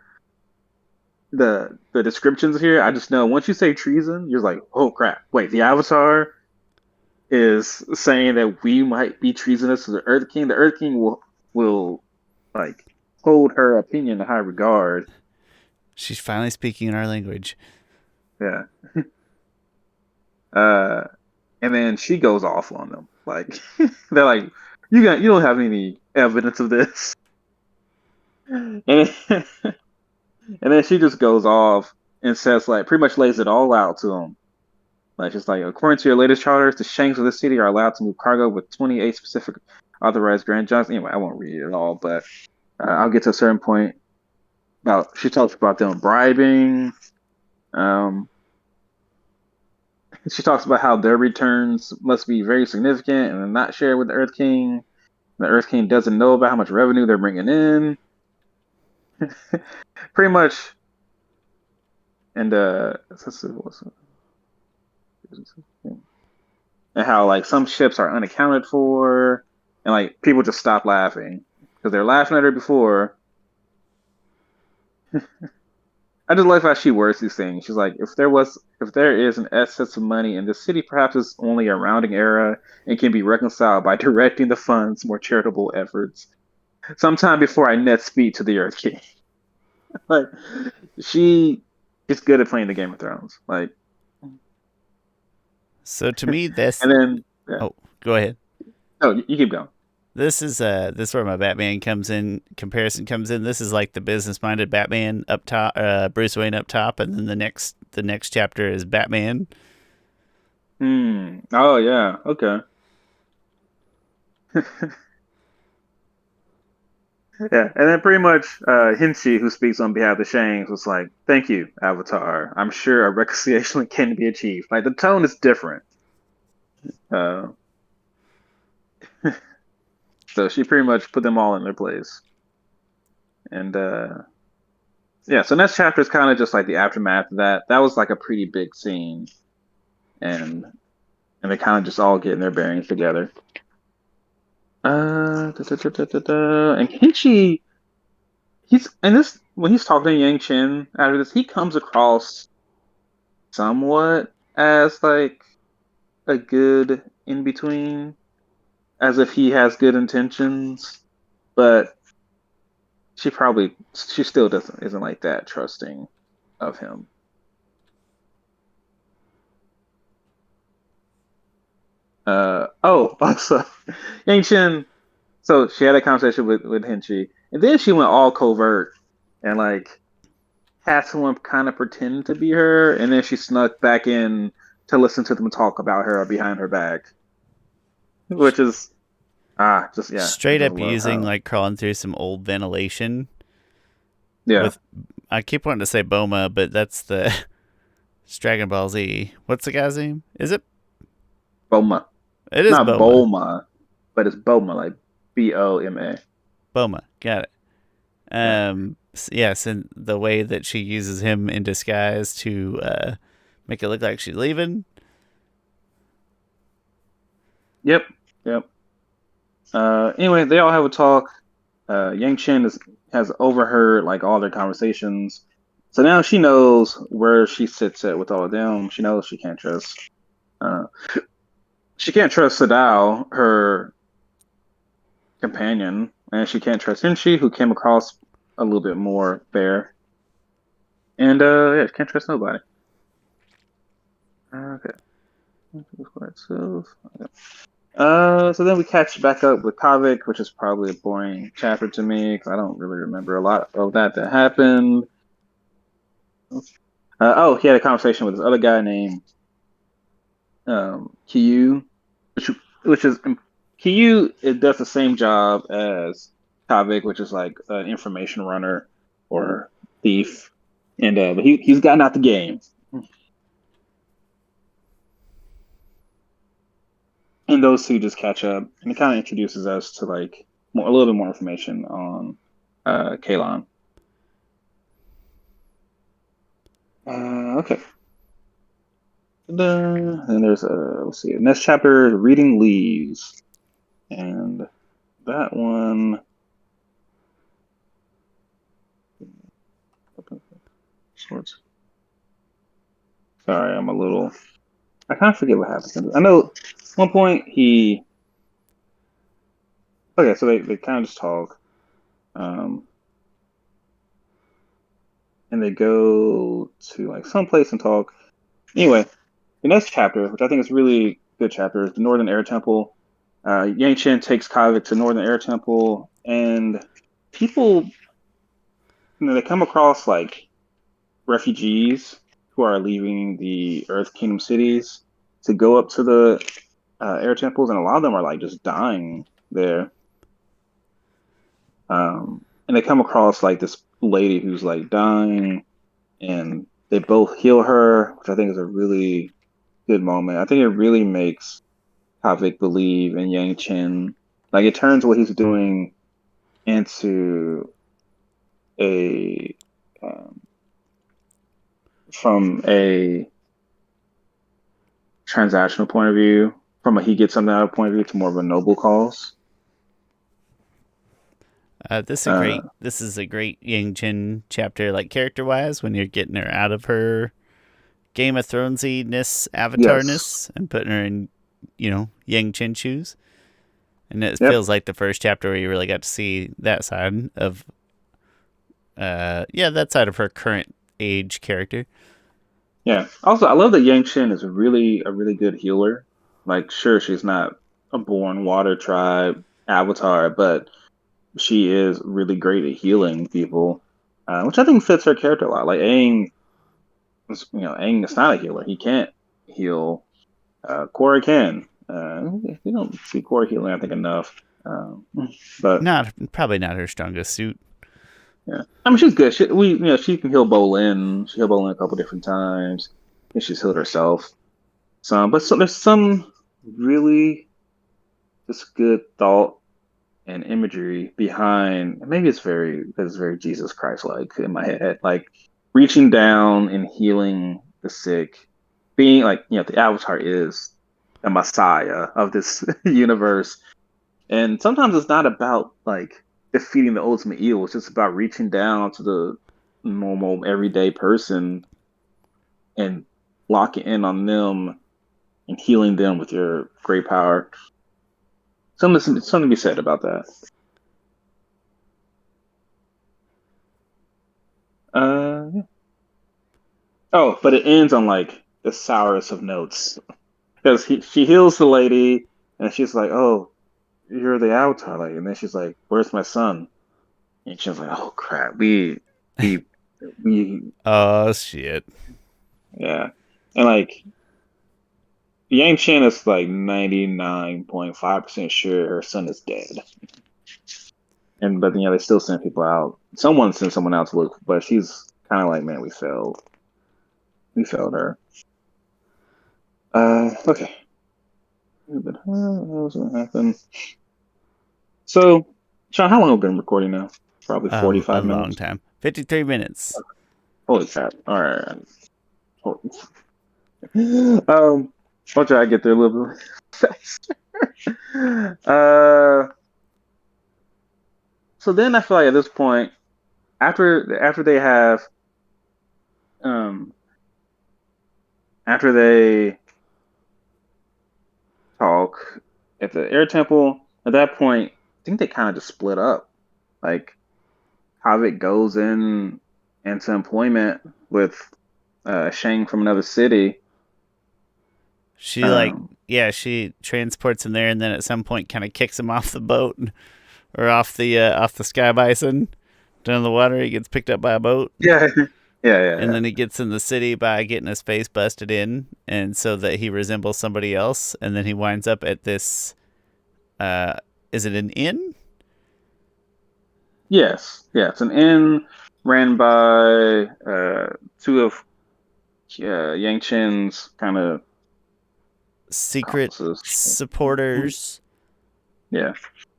descriptions here. I just know once you say treason, you're like, oh crap. Wait, the Avatar is saying that we might be treasonous to the Earth King. The Earth King will like hold her opinion in high regard. She's finally speaking in our language. Yeah. Uh, and then she goes off on them. Like they're like, you don't have any evidence of this. And And then she just goes off and says, like, pretty much lays it all out to him. Like, just like, according to your latest charters, the Shanks of the city are allowed to move cargo with 28 specific authorized grand jobs. Anyway, I won't read it all, but I'll get to a certain point about. She talks about them bribing. Um, she talks about how their returns must be very significant and not shared with the Earth King. The Earth King doesn't know about how much revenue they're bringing in. Pretty much. And and how like some ships are unaccounted for, and like people just stop laughing because they're laughing at her before. I just like how she words these things. She's like, if there is an excess of money in the city, perhaps it's only a rounding error and can be reconciled by directing the funds more charitable efforts. Sometime before I net speed to the Earth King. Like she is good at playing the Game of Thrones. Like, So to me, this. and then yeah. Oh, go ahead. Oh, you keep going. This is where my Batman comes in. Comparison comes in. This is like the business minded Batman up top, Bruce Wayne up top, and then the next chapter is Batman. Oh yeah. Okay. Yeah, and then pretty much Hinchi, who speaks on behalf of the Shangs, was like, "Thank you, Avatar. I'm sure a reconciliation can be achieved." Like the tone is different. Uh, so she pretty much put them all in their place, and yeah. So next chapter is kind of just like the aftermath of that. That was like a pretty big scene, and they kind of just all getting their bearings together. And Hinchi, he's and this when he's talking to Yang Chen after this, he comes across somewhat as like a good in between, as if he has good intentions, but she still doesn't isn't like that trusting of him. Also, Yang Chen. So she had a conversation with Hinchi, and then she went all covert and like had someone kind of pretend to be her, and then she snuck back in to listen to them talk about her behind her back, which is just yeah, I Straight just up love using how like crawling through some old ventilation yeah, with. I keep wanting to say Boma, but that's the Dragon Ball Z. What's the guy's name? Is it? Boma, It is not Boma. Boma, but it's Boma like Boma. Boma. Got it. Yeah. Yes, and the way that she uses him in disguise to make it look like she's leaving. Yep. Yep. Anyway, they all have a talk. Yang Chen has overheard like all their conversations, so now she knows where she sits at with all of them. She knows uh, she can't trust Sadao, her companion, and she can't trust Hinchi, who came across a little bit more fair. And yeah, she can't trust nobody. Okay. So then we catch back up with Kavik, which is probably a boring chapter to me because I don't really remember a lot of that happened. He had a conversation with this other guy named Kyu, which is Kyu. It does the same job as Kavik, which is like an information runner or thief, and but he's gotten out the game. And those two just catch up, and it kind of introduces us to like a little bit more information on Kalon. Okay. And there's let's see, next chapter, reading leaves, and that one. Sorts. Sorry, I'm a little. I kind of forget what happens. I know at one point he. Okay, so they kind of just talk, um, and they go to like some place and talk. Anyway, the next chapter, which I think is really good chapter, is the Northern Air Temple. Yang Chen takes Kavik to Northern Air Temple, and people they come across like refugees who are leaving the Earth Kingdom cities to go up to the air temples, and a lot of them are like just dying there. And they come across like this lady who's like dying, and they both heal her, which I think is a really good moment. I think it really makes Kavik believe in Yang Chen. Like it turns what he's doing into a um, from a transactional point of view, from a he gets something out of point of view to more of a noble cause. This is a Uh, great. This is a great Yang Chen chapter, like character wise, when you're getting her out of her Game of Thronesiness, yes. avatarness, and putting her in, Yang Chen shoes. And it Yep. feels like the first chapter where you really got to see that side of, that side of her current age character. Yeah. Also, I love that Yang Chen is a really good healer. Like, sure, she's not a born water tribe avatar, but she is really great at healing people, which I think fits her character a lot. Like Aang, Aang is not a healer. He can't heal. Korra can. We don't see Korra healing, I think, enough. But Not probably not her strongest suit. yeah, I mean, she's good. She can heal Bolin. She healed Bolin a couple different times. I think she's healed herself some, but there's some really just good thought and imagery behind. Maybe it's very Jesus Christ like in my head, like reaching down and healing the sick, being like the Avatar is the Messiah of this universe, and sometimes it's not about like defeating the ultimate evil. It's just about reaching down to the normal everyday person and locking in on them and healing them with your great power. Something to be said about that. Yeah. Oh, but it ends on like the sourest of notes because she heals the lady and she's like, "Oh, you're the Avatar," like, and then she's like, "Where's my son?" And she's like, "Oh crap, we we Oh shit! yeah," and like Yang Chen is like 99.5% sure her son is dead, and but they still send people out. Someone sent someone out to look, but she's kind of like, "Man, we failed her." Okay. But what was gonna happen? So, Sean, how long have we been recording now? Probably A 45 long minutes. time. 53 minutes. Holy crap. All right. Holy- I'll try to get there a little bit faster. Uh, so then I feel like at this point, after they have, um, after they talk at the air temple, at that point, I think they kind of just split up. Like, Havik goes into employment with Shang from another city. She Um, she transports him there, and then at some point, kind of kicks him off the boat or off the sky bison down the water. He gets picked up by a boat, yeah, yeah, and yeah, then he gets in the city by getting his face busted in, and so that he resembles somebody else, and then he winds up at this. Uh, is it an inn? yes, yeah. It's an inn ran by two of Yang Chen's kind of Secret accomplices. supporters. Yeah,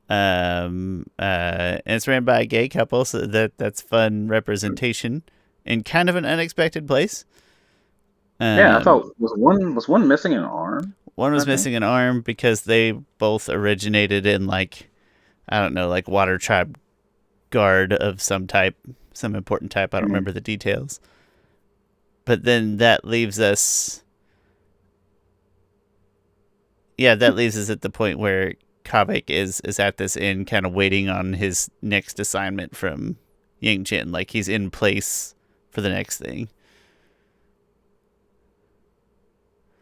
And it's ran by a gay couple, so that's fun representation in kind of an unexpected place. yeah. I Um, thought was one missing an arm. One I was think. missing an arm because they both originated in like, I don't know, like water tribe guard of some type, some important type. I don't Mhm. remember the details. But then that leaves us, that leaves us at the point where Kavik is at this inn, kind of waiting on his next assignment from Yang Chen. Like he's in place for the next thing.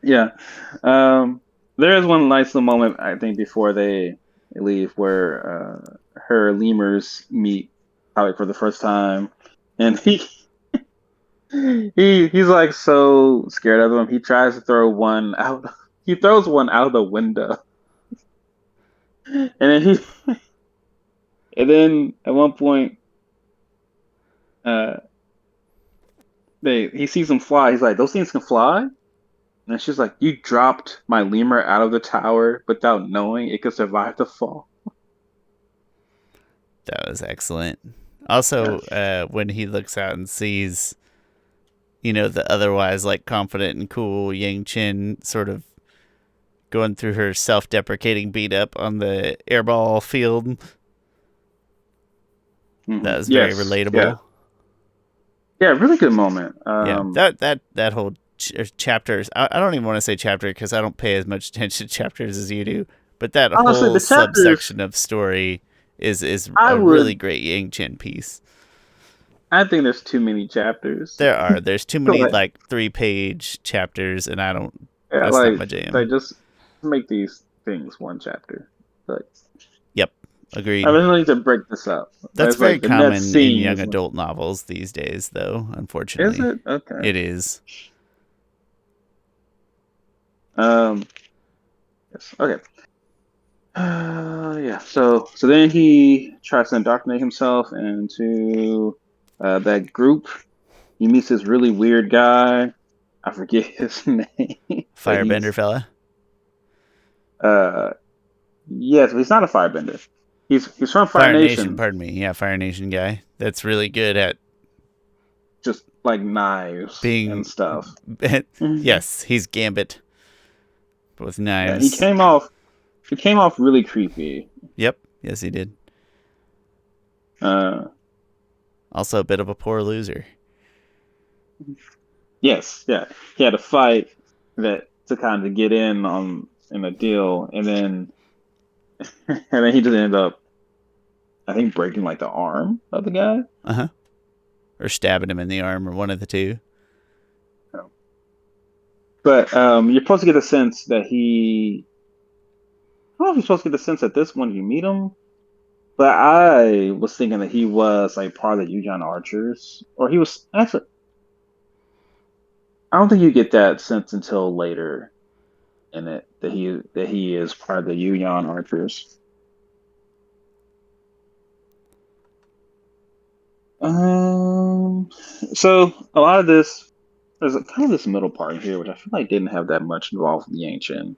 Yeah. Um, there is one nice little moment I think before they leave where her lemurs meet probably for the first time. and he's like so scared of him. He tries to throw one out. He throws one out the window, and then at one point, uh, he sees them fly. He's like, "Those things can fly." And she's like, "You dropped my lemur out of the tower without knowing it could survive the fall." That was excellent. Also, Yes. when he looks out and sees, the otherwise like confident and cool Yang Chen sort of going through her self-deprecating beat up on the airball field, that was very Yes. Yeah. relatable. Yeah. Really good moment. Yeah, that whole chapters. I don't even want to say chapter because I don't pay as much attention to chapters as you do. But that Honestly, whole the chapters, subsection of story is I a really would, great Yang Chen piece. I think there's too many chapters. There's too many Like, like 3-page chapters, and I don't. yeah, That's not my like jam. just make these things one chapter. Like, Yep, I agreed. really need to break this up. That's It's very like the next common in scene young is like, adult novels these days, though. is Unfortunately, it? Okay. it is. Um, yes. Okay. Yeah. So then he tries to indoctrinate himself into that group. He meets this really weird guy. I forget his name, but Firebender fella. uh yes, but he's not a firebender. He's from Fire Fire Nation, Nation, pardon me. Yeah, Fire Nation guy. That's really good at just like knives and being. stuff. Mhm. Yes, he's Gambit with Yeah, knives. he came off really creepy. Yep. Yes, he did. Uh Also, a bit of a poor loser. yes, yeah. He had a fight that to kind of get in a deal, and then and then he just ended up, I think, breaking like the arm of the guy. Uh huh. Or stabbing him in the arm, or one of the two. But you're supposed to get a sense that I don't know if you're supposed to get the sense that this when you meet him, but I was thinking that he was like part of the Yuuzhan Archers, or he was actually. I don't think you get that sense until later in it that he is part of the Yuuzhan Archers. Um, so a lot of this, there's a, kind of this middle part here, which I feel like didn't have that much involved with Yang Chen.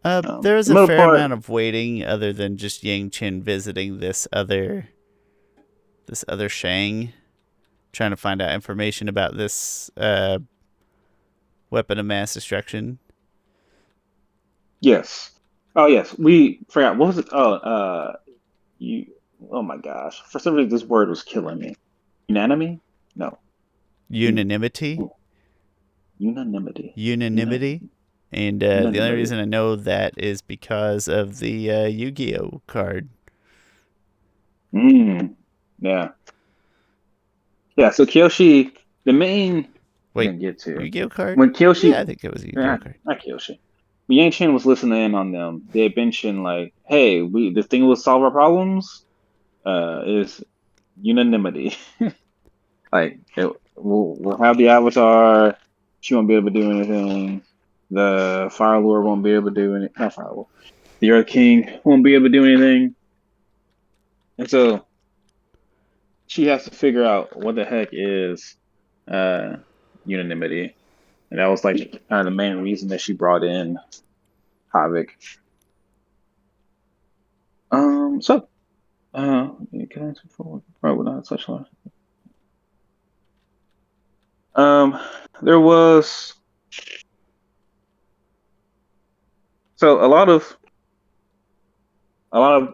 There was The a middle fair part, amount of waiting, other than just Yang Chen visiting this other Shang, trying to find out information about this weapon of mass destruction. yes. Oh yes, we forgot. What was it? Oh, you. Oh my gosh! For some reason, this word was killing me. Unanimity? No. Un, Unanimity. unanimity. Una, Unanimity. And the only unanimity. reason I know that is because of the Yu-Gi-Oh card. Mm, yeah. Yeah. So Kyoshi, the main we're Wait, gonna get to Yu-Gi-Oh card? when Yeah, I Kyoshi, think it was a Yu-Gi-Oh yeah, card. not Kyoshi. When Yang Chen was listening in on them, they had mentioned like, "Hey, we the thing will solve our problems. Is unanimity. Like we'll have the avatar. She won't be able to do anything. The Fire Lord won't be able to do anything. Not Fire Lord. The Earth King won't be able to do anything. And so she has to figure out what the heck is uh, unanimity. And that was like kind of the main reason that she brought in Kavik. So can I forward? Probably not such long. Um, there was so a lot of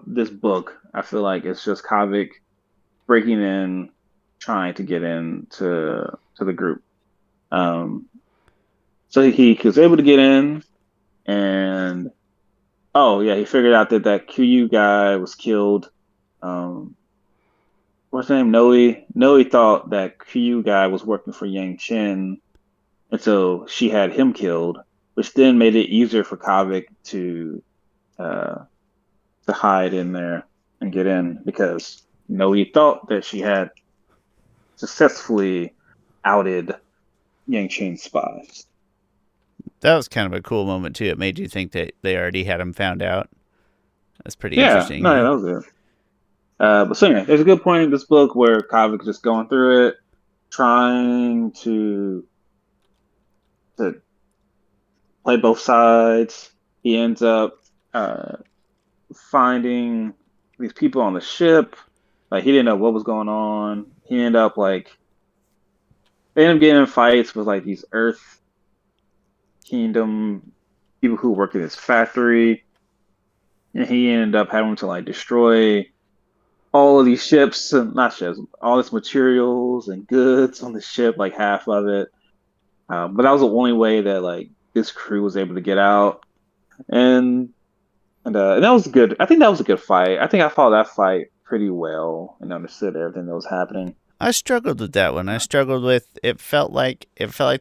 this book. I feel like it's just Kavik breaking in, trying to get into to the group. Um, so he was able to get in, and oh yeah, he figured out that that QU guy was killed. Um, what's his name? Noe. Noe thought that QU guy was working for Yang Chen, and so she had him killed, which then made it easier for Kavik uh, to hide in there and get in because Noe thought that she had successfully outed Yangchen's spies. That was kind of a cool moment too. It made you think that they already had him found out. That's pretty Yeah, interesting. no, yeah, Yeah. that was good. But so anyway, there's a good point in this book where Kavik just going through it, trying to play both sides. He ends up uh, finding these people on the ship. Like he didn't know what was going on. He ended up like they ended up getting in fights with like these Earth Kingdom people who work at his factory, and he ended up having to like destroy all of these ships, not ships, all this materials and goods on the ship, like half of it. But that was the only way that like this crew was able to get out, and and that was good. I think that was a good fight. I think I followed that fight pretty well and understood everything that was happening. I struggled with that one. I struggled with it felt like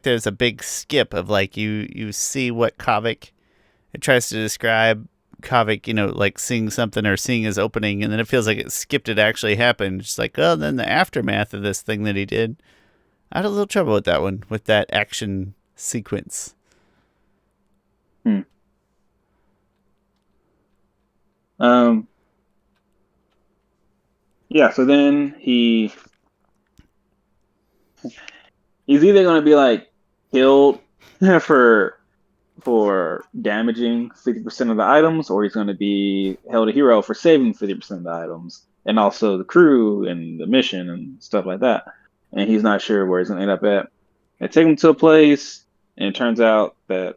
there's a big skip of like you see what Kavik it tries to describe Kavik, like seeing something or seeing his opening, and then it feels like it skipped it actually happened. Just like, oh, then the aftermath of this thing that he did. I had a little trouble with that one, with that action sequence. Hmm. Um, yeah. So then he's either going to be like killed for damaging 50% of the items, or he's going to be held a hero for saving 50% of the items, and also the crew and the mission and stuff like that. And he's not sure where he's going to end up at. They take him to a place, and it turns out that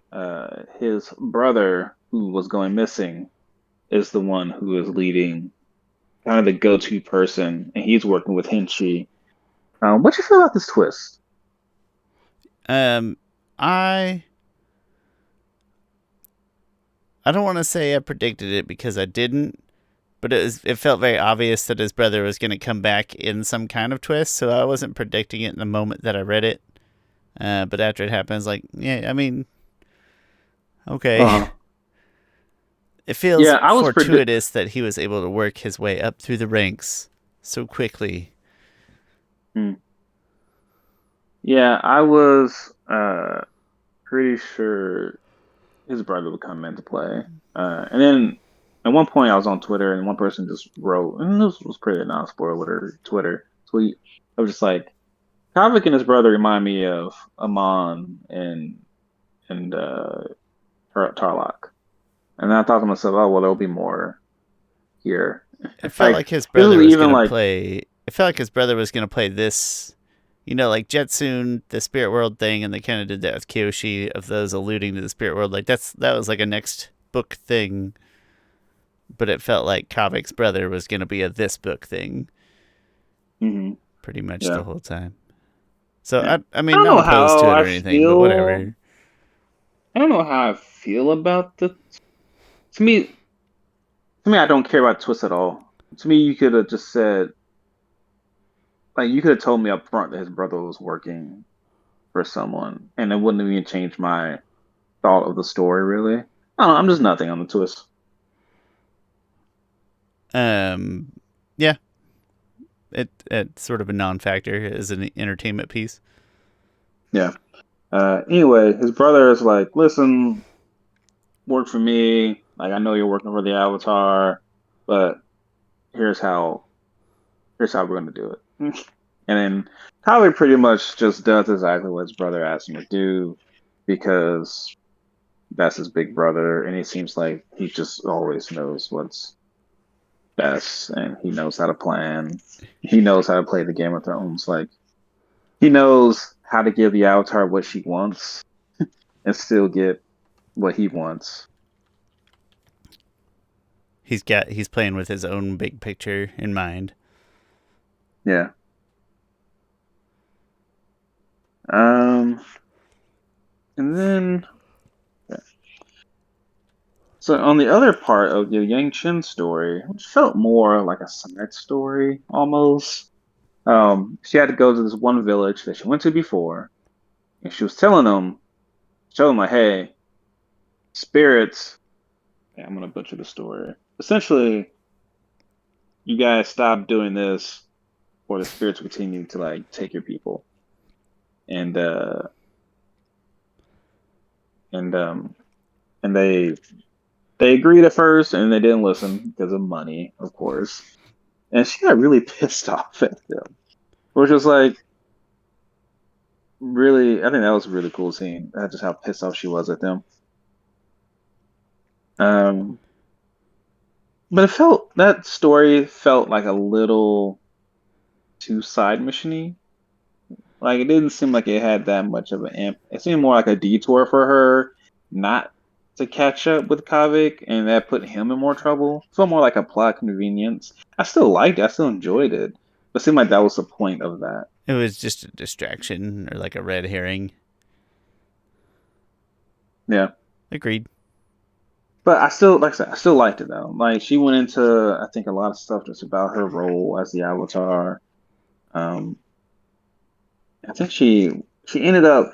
his brother, who was going missing, is the one who is leading, kind of the go-to person, and he's working with Hinchi. What you feel about this twist? Um, I I don't want to say I predicted it because I didn't, but it felt very obvious that his brother was going to come back in some kind of twist, so I wasn't predicting it in the moment that I read it. But after it happens, like, yeah, I mean, okay. Uh, It feels yeah, I was predict. fortuitous that he was able to work his way up through the ranks so quickly. Yeah, I was pretty sure his brother would come into play. And then at one point I was on Twitter and one person just wrote, and this was pretty non-spoiler Twitter tweet. I was just like, Kavik and his brother remind me of Amon and Tarlok. And then I thought to myself, oh well, there'll be more here. It felt Like like his this brother was was even gonna like, play. It felt like his brother was gonna play this, like Jetsoon, the spirit world thing, and they kind of did that with Kyoshi of those alluding to the spirit world. Like that was like a next book thing, but it felt like Kavik's brother was gonna be a this book thing, mhm, pretty much the yeah, whole time. So yeah. I I mean, don't not know opposed how to it I or anything, but feel. whatever. I don't know how I feel about the. To me, I don't care about twists at all. To me, you could have just said, like, you could have told me up front that his brother was working for someone, and it wouldn't have even changed my thought of the story, really. I don't know, I'm just nothing on the twist. Um, yeah, it's sort of a non-factor as an entertainment piece. Yeah. Anyway, his brother is like, listen, work for me. Like, I know you're working for the Avatar, but here's how we're gonna do it. And then Tyler pretty much just does exactly what his brother asked him to do because that's his big brother, and he seems like he just always knows what's best, and he knows how to plan. He knows how to play the Game of Thrones. Like he knows how to give the Avatar what she wants and still get what he wants. He's playing with his own big picture in mind. Yeah. Um. And then, so on the other part of the Yang Chen story, which felt more like a side story almost. She had to go to this one village that she went to before, and she was showing them like, hey, spirits. Yeah, I'm gonna butcher the story. Essentially, you guys stop doing this, for the spirits to continue to like take your people. And and um and they agreed at first, and they didn't listen because of money, of course. And she got really pissed off at them, which was like really. I think that was a really cool scene. That's just how pissed off she was at them. Um, but it felt that story felt like a little too side missiony. Like it didn't seem like it had that much of an imp. It seemed more like a detour for her not to catch up with Kavik, and that put him in more trouble. It felt more like a plot convenience. I still liked it. I still enjoyed it, but it seemed like that was the point of that. It was just a distraction or like a red herring. Yeah, Agreed. but I still, like I said, I still liked it though. Like she went into, I think, a lot of stuff just about her role as the Avatar. Um, I think she ended up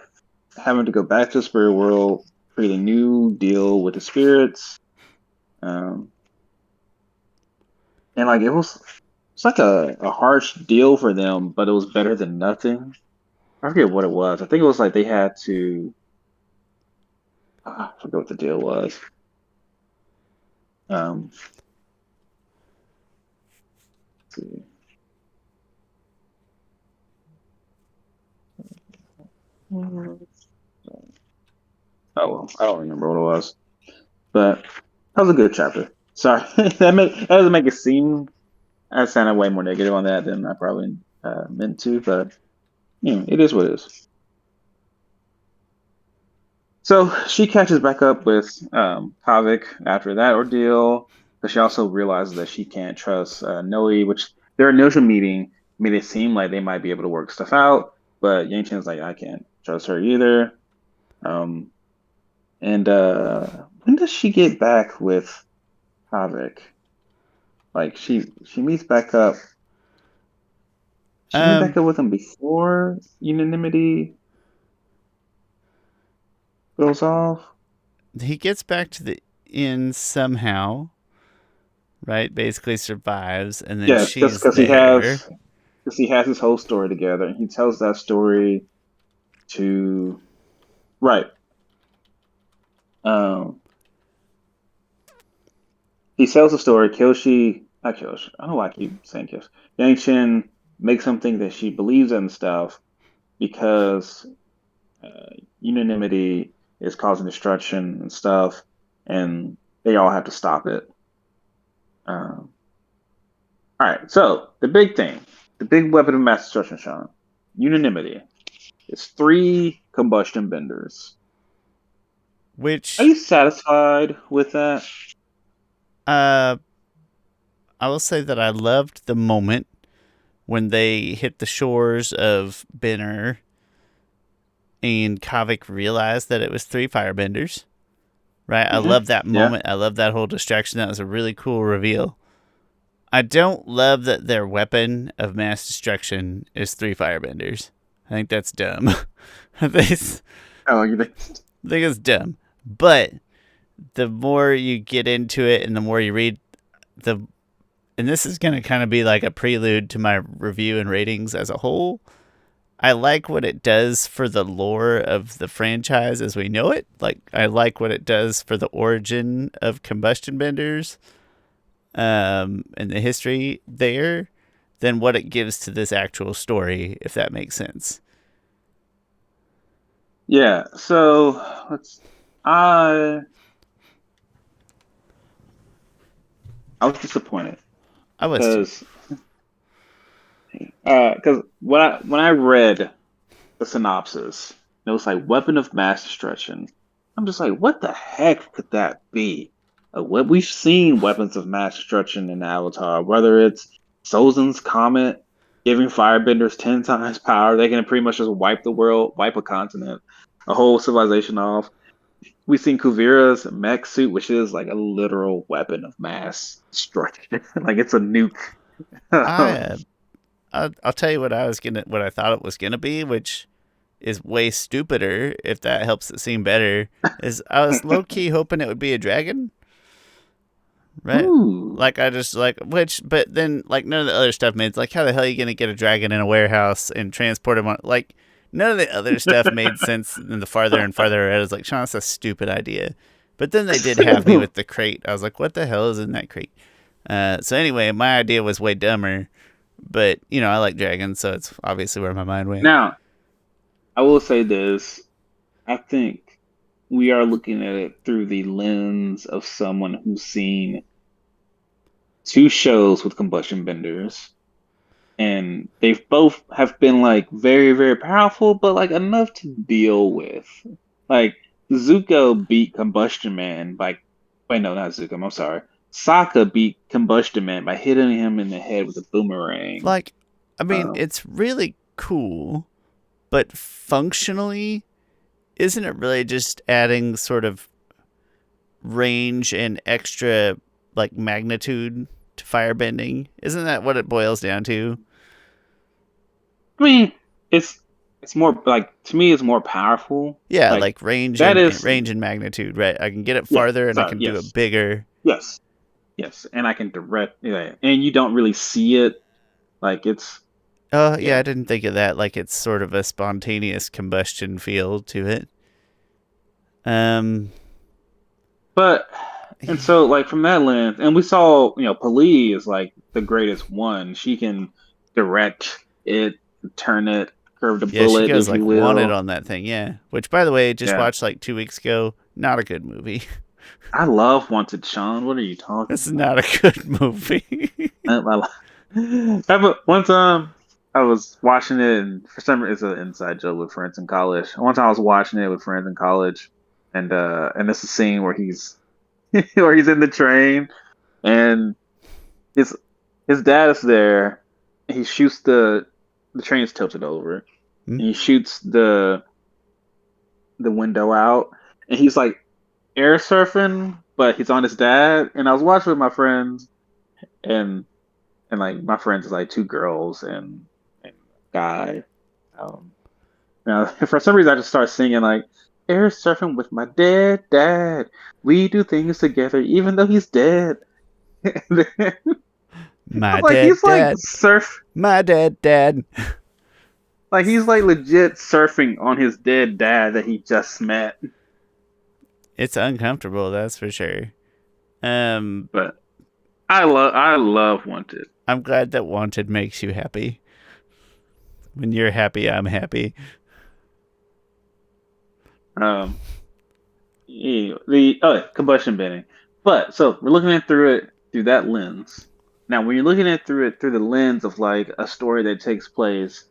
having to go back to the spirit world, create a new deal with the spirits. Um, and like it's like a harsh deal for them, but it was better than nothing. I forget what it was. I think it was like they had to. I forget what the deal was. Let's see. Oh well, I don't remember what it was, but that was a good chapter. Sorry, that doesn't make it seem. I sounded way more negative on that than I probably meant to, but it is what it is. So she catches back up with Kavik after that ordeal, but she also realizes that she can't trust Noe, which their initial meeting made it seem like they might be able to work stuff out, but Yang Chen's like, I can't trust her either. Um, and when does she get back with Kavik? Like she meets back up. She meet back Um, up with him before Unanimity goes off. he gets back to the inn somehow, right? Basically survives, and then Yes, she's because there. he has his whole story together, and he tells that story to right. Um, he tells the story. Kyoshi, not Kyoshi. I don't know why I keep saying Kyoshi. Yangshin makes him think that she believes in stuff because uh, unanimity is causing destruction and stuff, and they all have to stop it. Um, all right, so the big thing, the big weapon of mass destruction, Shawn, unanimity. It's three combustion benders. Are Which you satisfied with that? uh, I will say that I loved the moment when they hit the shores of Benner and Kavik realized that it was three firebenders. Right? I love that Yeah. moment. I love that whole distraction. That was a really cool reveal. I don't love that their weapon of mass destruction is three firebenders. I think that's dumb. I think Oh, you think? it's dumb. But the more you get into it and the more you read, the and this is going to kind of be like a prelude to my review and ratings as a whole. I like what it does for the lore of the franchise as we know it. Like, I like what it does for the origin of combustion benders and the history there than what it gives to this actual story, if that makes sense. Yeah. So let's. I I was disappointed I was too. because when I read the synopsis, it was like weapon of mass destruction. I'm just like, what the heck could that be? What we've seen weapons of mass destruction in Avatar, whether it's Sozin's comet giving firebenders 10 times power, they can pretty much just wipe the world, wipe a continent, a whole civilization off. We've seen Kuvira's mech suit, which is like a literal weapon of mass destruction. Like it's a nuke. I I'll tell you what I thought it was gonna be, which is way stupider. If that helps it seem better, is I was low key hoping it would be a dragon, right? Ooh. Like I just like which, but then like none of the other stuff made like how the hell are you gonna get a dragon in a warehouse and transport him on like none of the other stuff made sense. And the farther and farther I was like, Sean, that's a stupid idea. But then they did have me with the crate. I was like, what the hell is in that crate? So anyway, my idea was way dumber. But you know, I like dragons, so it's obviously where my mind went. Now, I will say this. I think we are looking at it through the lens of someone who's seen two shows with combustion benders, and they've both have been like very, very powerful, but like enough to deal with. Like Zuko beat Combustion Man by, wait, no, not Zuko. I'm sorry. Sokka beat Combustion Man by hitting him in the head with a boomerang. Like, I mean, Um, it's really cool, but functionally, isn't it really just adding sort of range and extra like magnitude to firebending? Isn't that what it boils down to? I mean, it's it's more like to me, it's more powerful. Yeah, Like like range that and is, range and magnitude, right? I can get it yeah. farther and I Sorry, can do it yes, bigger. yes, yes, and I can direct, yeah, and you don't really see it. Like it's, Oh, yeah, yeah. I didn't think of that. Like it's sort of a spontaneous combustion feel to it. Um, But and so like from that lens, and we saw, Pali is like the greatest one. She can direct it, turn it, curve the yeah, she bullet, goes if you like wanted will. on that thing. Yeah, which by the way, just Yeah. watched like 2 weeks ago. Not a good movie. I love Wanted Shawn. What are you talking This is about? not a good movie. One time I was watching it, and for some reason, it's an inside joke with friends in college. One time I was watching it with friends in college, and this is a scene where he's where he's in the train, and his his dad is there. And he shoots the train is tilted over, Hmm? and he shoots the window out, and he's like air surfing, but he's on his dad. And I was watching with my friends, and like my friends is like two girls and a guy. Now for some reason I just start singing like air surfing with my dad. We do things together even though he's dead. I My was like, dad, he's like dad. surf, My dad, dad. like he's like legit surfing on his dead dad that he just met. It's uncomfortable, that's for sure. Um, But I love Wanted. I'm glad that Wanted makes you happy. When you're happy, I'm happy. Um, the combustion bending. But so we're looking at through it through that lens. Now, when you're looking at through it through the lens of like a story that takes place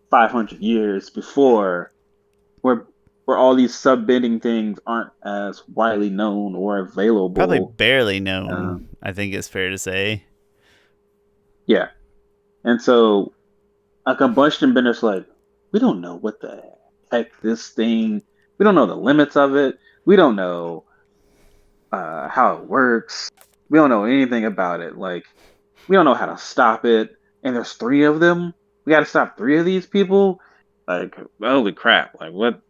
500 years before, where all these sub-bending things aren't as widely known or Probably available. barely known, Um, I think it's fair to say. yeah, and so a combustion bender's like, we don't know what the heck this thing. We don't know the limits of it. We don't know how it works. We don't know anything about it. Like, we don't know how to stop it. And there's three of them. We got to stop three of these people. Like, holy crap! Like, what?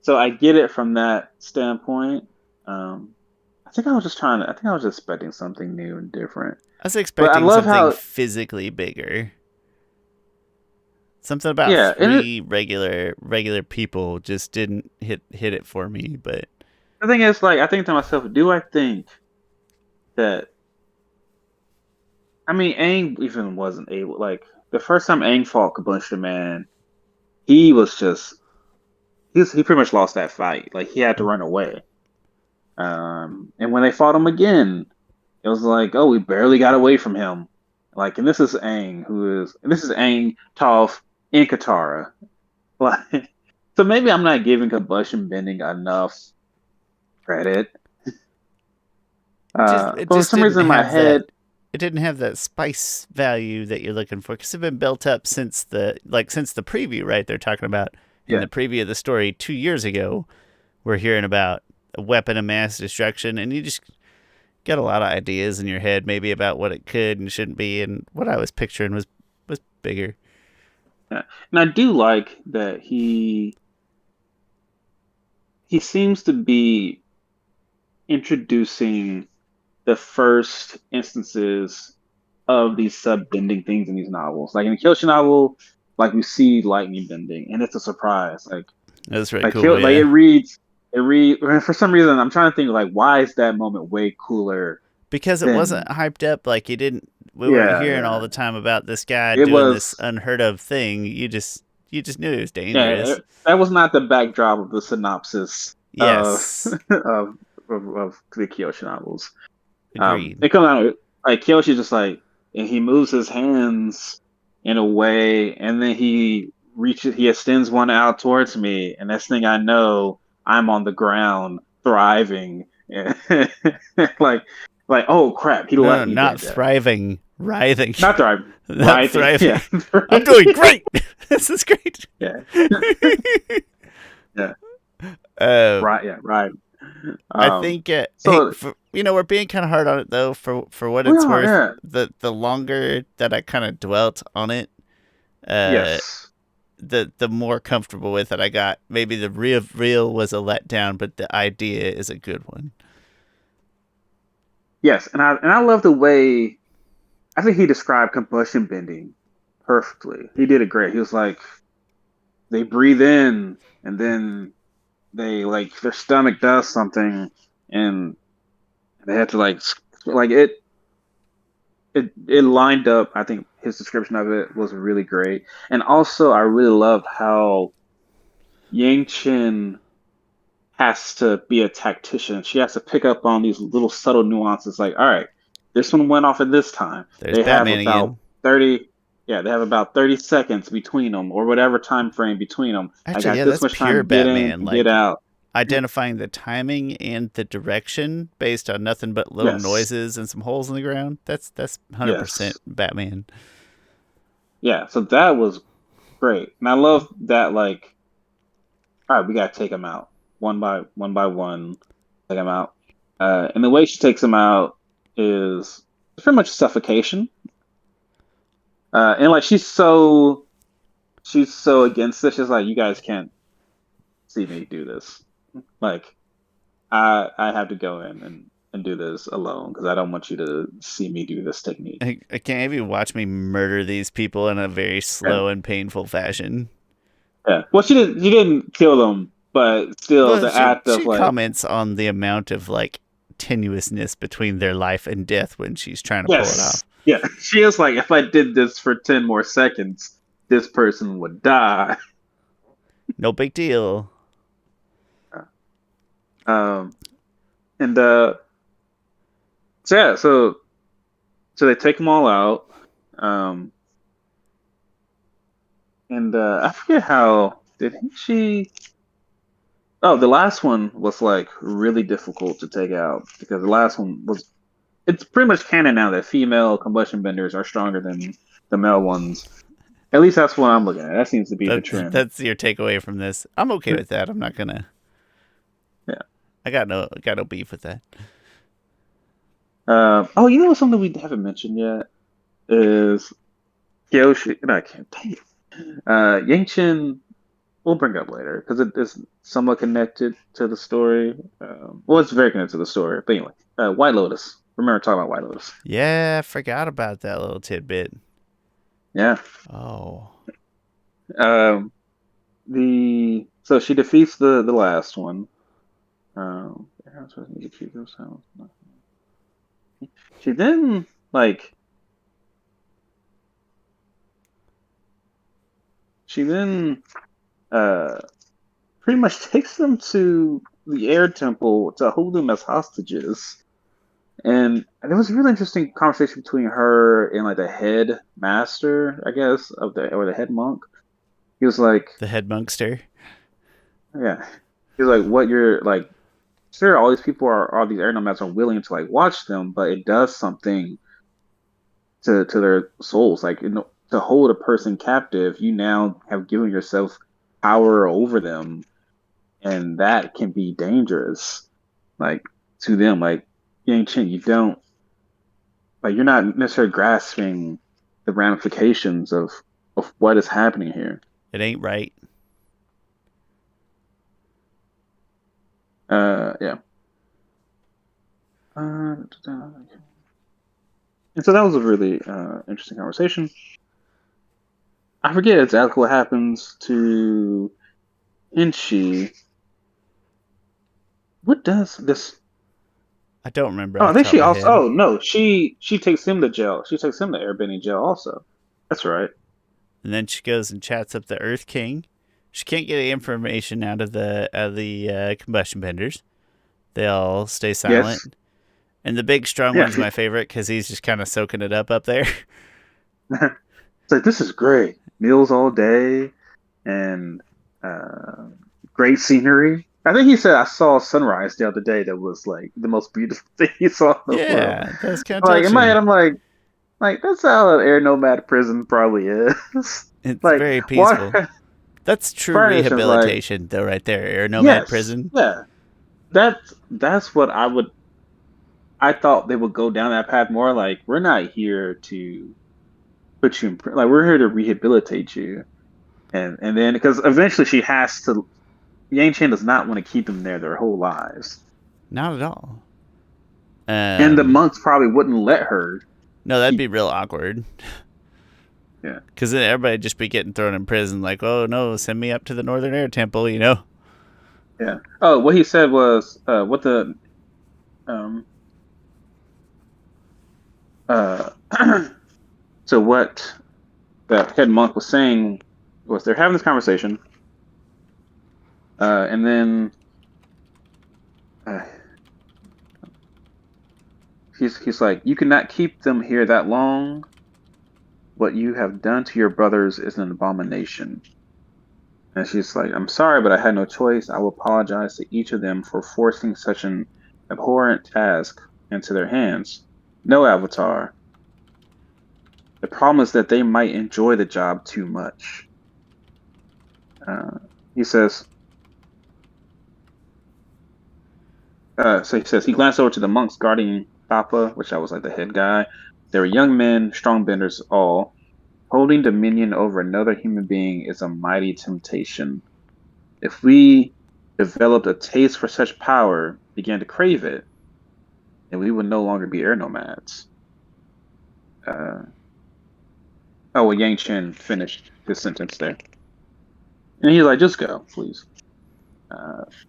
So I get it from that standpoint. Um, I think I was just trying to. I think I was just expecting something new and different. I was But I expecting love something how, physically bigger. Something about yeah, and three regular people just didn't hit it for me, but the thing is, like, I think to myself, do I think that? I mean, Aang even wasn't able. Like, the first time Aang fought Combustion Man, he was just he pretty much lost that fight. Like, he had to run away. And when they fought him again, it was like, oh, we barely got away from him. Like, and this is Aang, and this is Aang, Toph, and Katara. Like, so maybe I'm not giving combustion bending enough credit. it But for just some didn't reason in my have that. head, It didn't have that spice value that you're looking for because it's been built up since the preview, right? They're talking about in yeah, the preview of the story 2 years ago. We're hearing about a weapon of mass destruction, and you just got a lot of ideas in your head, maybe about what it could and shouldn't be, and what I was picturing was bigger. yeah. And I do like that he seems to be introducing. the first instances of these sub bending things in these novels. Like in the Kyoshi novel, like we see lightning bending, and it's a surprise. That's really Like cool. Like Yeah, it read for some reason I'm trying to think like why is that moment way cooler because it wasn't than hyped up. Like you didn't. We weren't yeah, hearing all yeah. the time about this guy It doing this was unheard of thing. You just knew it was yeah, dangerous. that was not the backdrop of the synopsis Yes, of of the Kyoshi novels. agreed. It comes out like Kyoshi just like and he moves his hands in a way, and then he extends one out towards me, and next thing I know, I'm on the ground thriving, like like oh crap, he No, no, let me not dead there. thriving, writhing, Not thriving, not writhing, thriving. yeah, I'm doing great. This is great. yeah, yeah, uh, right, yeah, right. I think. Hey, So we're being kind of hard on it though. For what we it's are, worth, yeah, the longer that I kind of dwelt on it, uh, yes. the more comfortable with it I got. Maybe the real was a letdown, but the idea is a good one. Yes, and I love the way I think he described combustion bending perfectly. He did it great. He was like they breathe in and then they like their stomach does something and they had to like it lined up. I think his description of it was really great. And also I really loved how Yang Chen has to be a tactician. She has to pick up on these little subtle nuances like, all right, this one went off at this time. There's They have Batman about again. 30 yeah, they have about 30 seconds between them or whatever time frame between them. I Actually, got yeah, this that's much time pure to get in Batman. and get Like out. identifying the timing and the direction based on nothing but little Yes. noises and some holes in the ground. That's 100% Yes. Batman. Yeah, so that was great. And I love that like all right, we got to take them out one by one, take them out. And the way she takes them out is pretty much suffocation. And like she's so against this. She's like, you guys can't see me do this. Like, I have to go in and do this alone because I don't want you to see me do this technique. I can't have you watch me murder these people in a very Yeah, slow and painful fashion. yeah. Well, she didn't. She didn't kill them, but still, Well, the act of she like, comments on the amount of like tenuousness between their life and death when she's trying to pull it yes, off. yeah. She is like, if I did this for 10 more seconds, this person would die. No big deal. Um, and so yeah, so they take them all out. Um, and I forget how did she. Oh, the last one was like really difficult to take out because the last one was. It's pretty much canon now that female combustion benders are stronger than the male ones. At least that's what I'm looking at. That seems to be the trend. That's your takeaway from this. I'm okay with that. I'm not gonna. Yeah. I got no beef with that. Oh, you know something we haven't mentioned yet is Kyoshi. No, I can't. Dang it. Yangchen. We'll bring up later because it is somewhat connected to the story. Well, it's very connected to the story. But anyway, White Lotus. Remember talking about White Lotus? Yeah, I forgot about that little tidbit. Yeah. Oh, Um, the so she defeats the last one. She then like she then uh pretty much takes them to the air temple to hold them as hostages. And there was a really interesting conversation between her and like the head master, I guess, of the or the head monk. He was like, the head monkster. yeah. He was like, what you're like, sure, all these people all these air nomads are willing to like watch them, but it does something to their souls. Like, you know, to hold a person captive, you now have given yourself power over them, and that can be dangerous. Like to them, like Yang Chen, you don't like you're not necessarily grasping the ramifications of what is happening here. It ain't right. Yeah. And so that was a really interesting conversation. I forget exactly what happens to Inchi. What does this? I don't remember Oh, I off the think top of she my also. head. Oh no, she takes him to jail. She takes him to airbending jail also. That's right. And then she goes and chats up the Earth King. She can't get any information out of the combustion benders. They all stay Yes. silent. And the big strong Yeah. one's my favorite because he's just kind of soaking it up there. It's like this is great. Meals all day and uh, great scenery. I think he said I saw a sunrise the other day that was like the most beautiful thing he saw in the world. Yeah, that's kind of Like in my head, touching. I'm like that's how an air nomad prison probably is. It's Like very why? peaceful. That's true Fire Nation's like rehabilitation, though, right there. Air Nomad yes, Prison. yeah. That's what I thought they would go down that path more. Like we're not here to put you in like we're here to rehabilitate you. And then because eventually she has to Yang Chen does not want to keep them there their whole lives. Not at all. And the Um, monks probably wouldn't let her no, that'd keep be real awkward. yeah. Because then everybody'd just be getting thrown in prison, like, oh no, send me up to the Northern Air Temple, you know? Yeah. Oh, what he said was what the um uh so what the head monk was saying was they're having this conversation and then uh, he's like you cannot keep them here that long. What you have done to your brothers is an abomination. And she's like, I'm sorry, but I had no choice. I will apologize to each of them for forcing such an abhorrent task into their hands. No, Avatar. The problem is that they might enjoy the job too much. Uh, he says, so he says, he glanced over to the monks guarding Thapa, which I was like the head guy. They were young men, strong benders all. Holding dominion over another human being is a mighty temptation. If we developed a taste for such power, began to crave it, then we would no longer be air nomads. Uh, oh, well, Yang Chen finished his sentence there. And he's like, just go, please.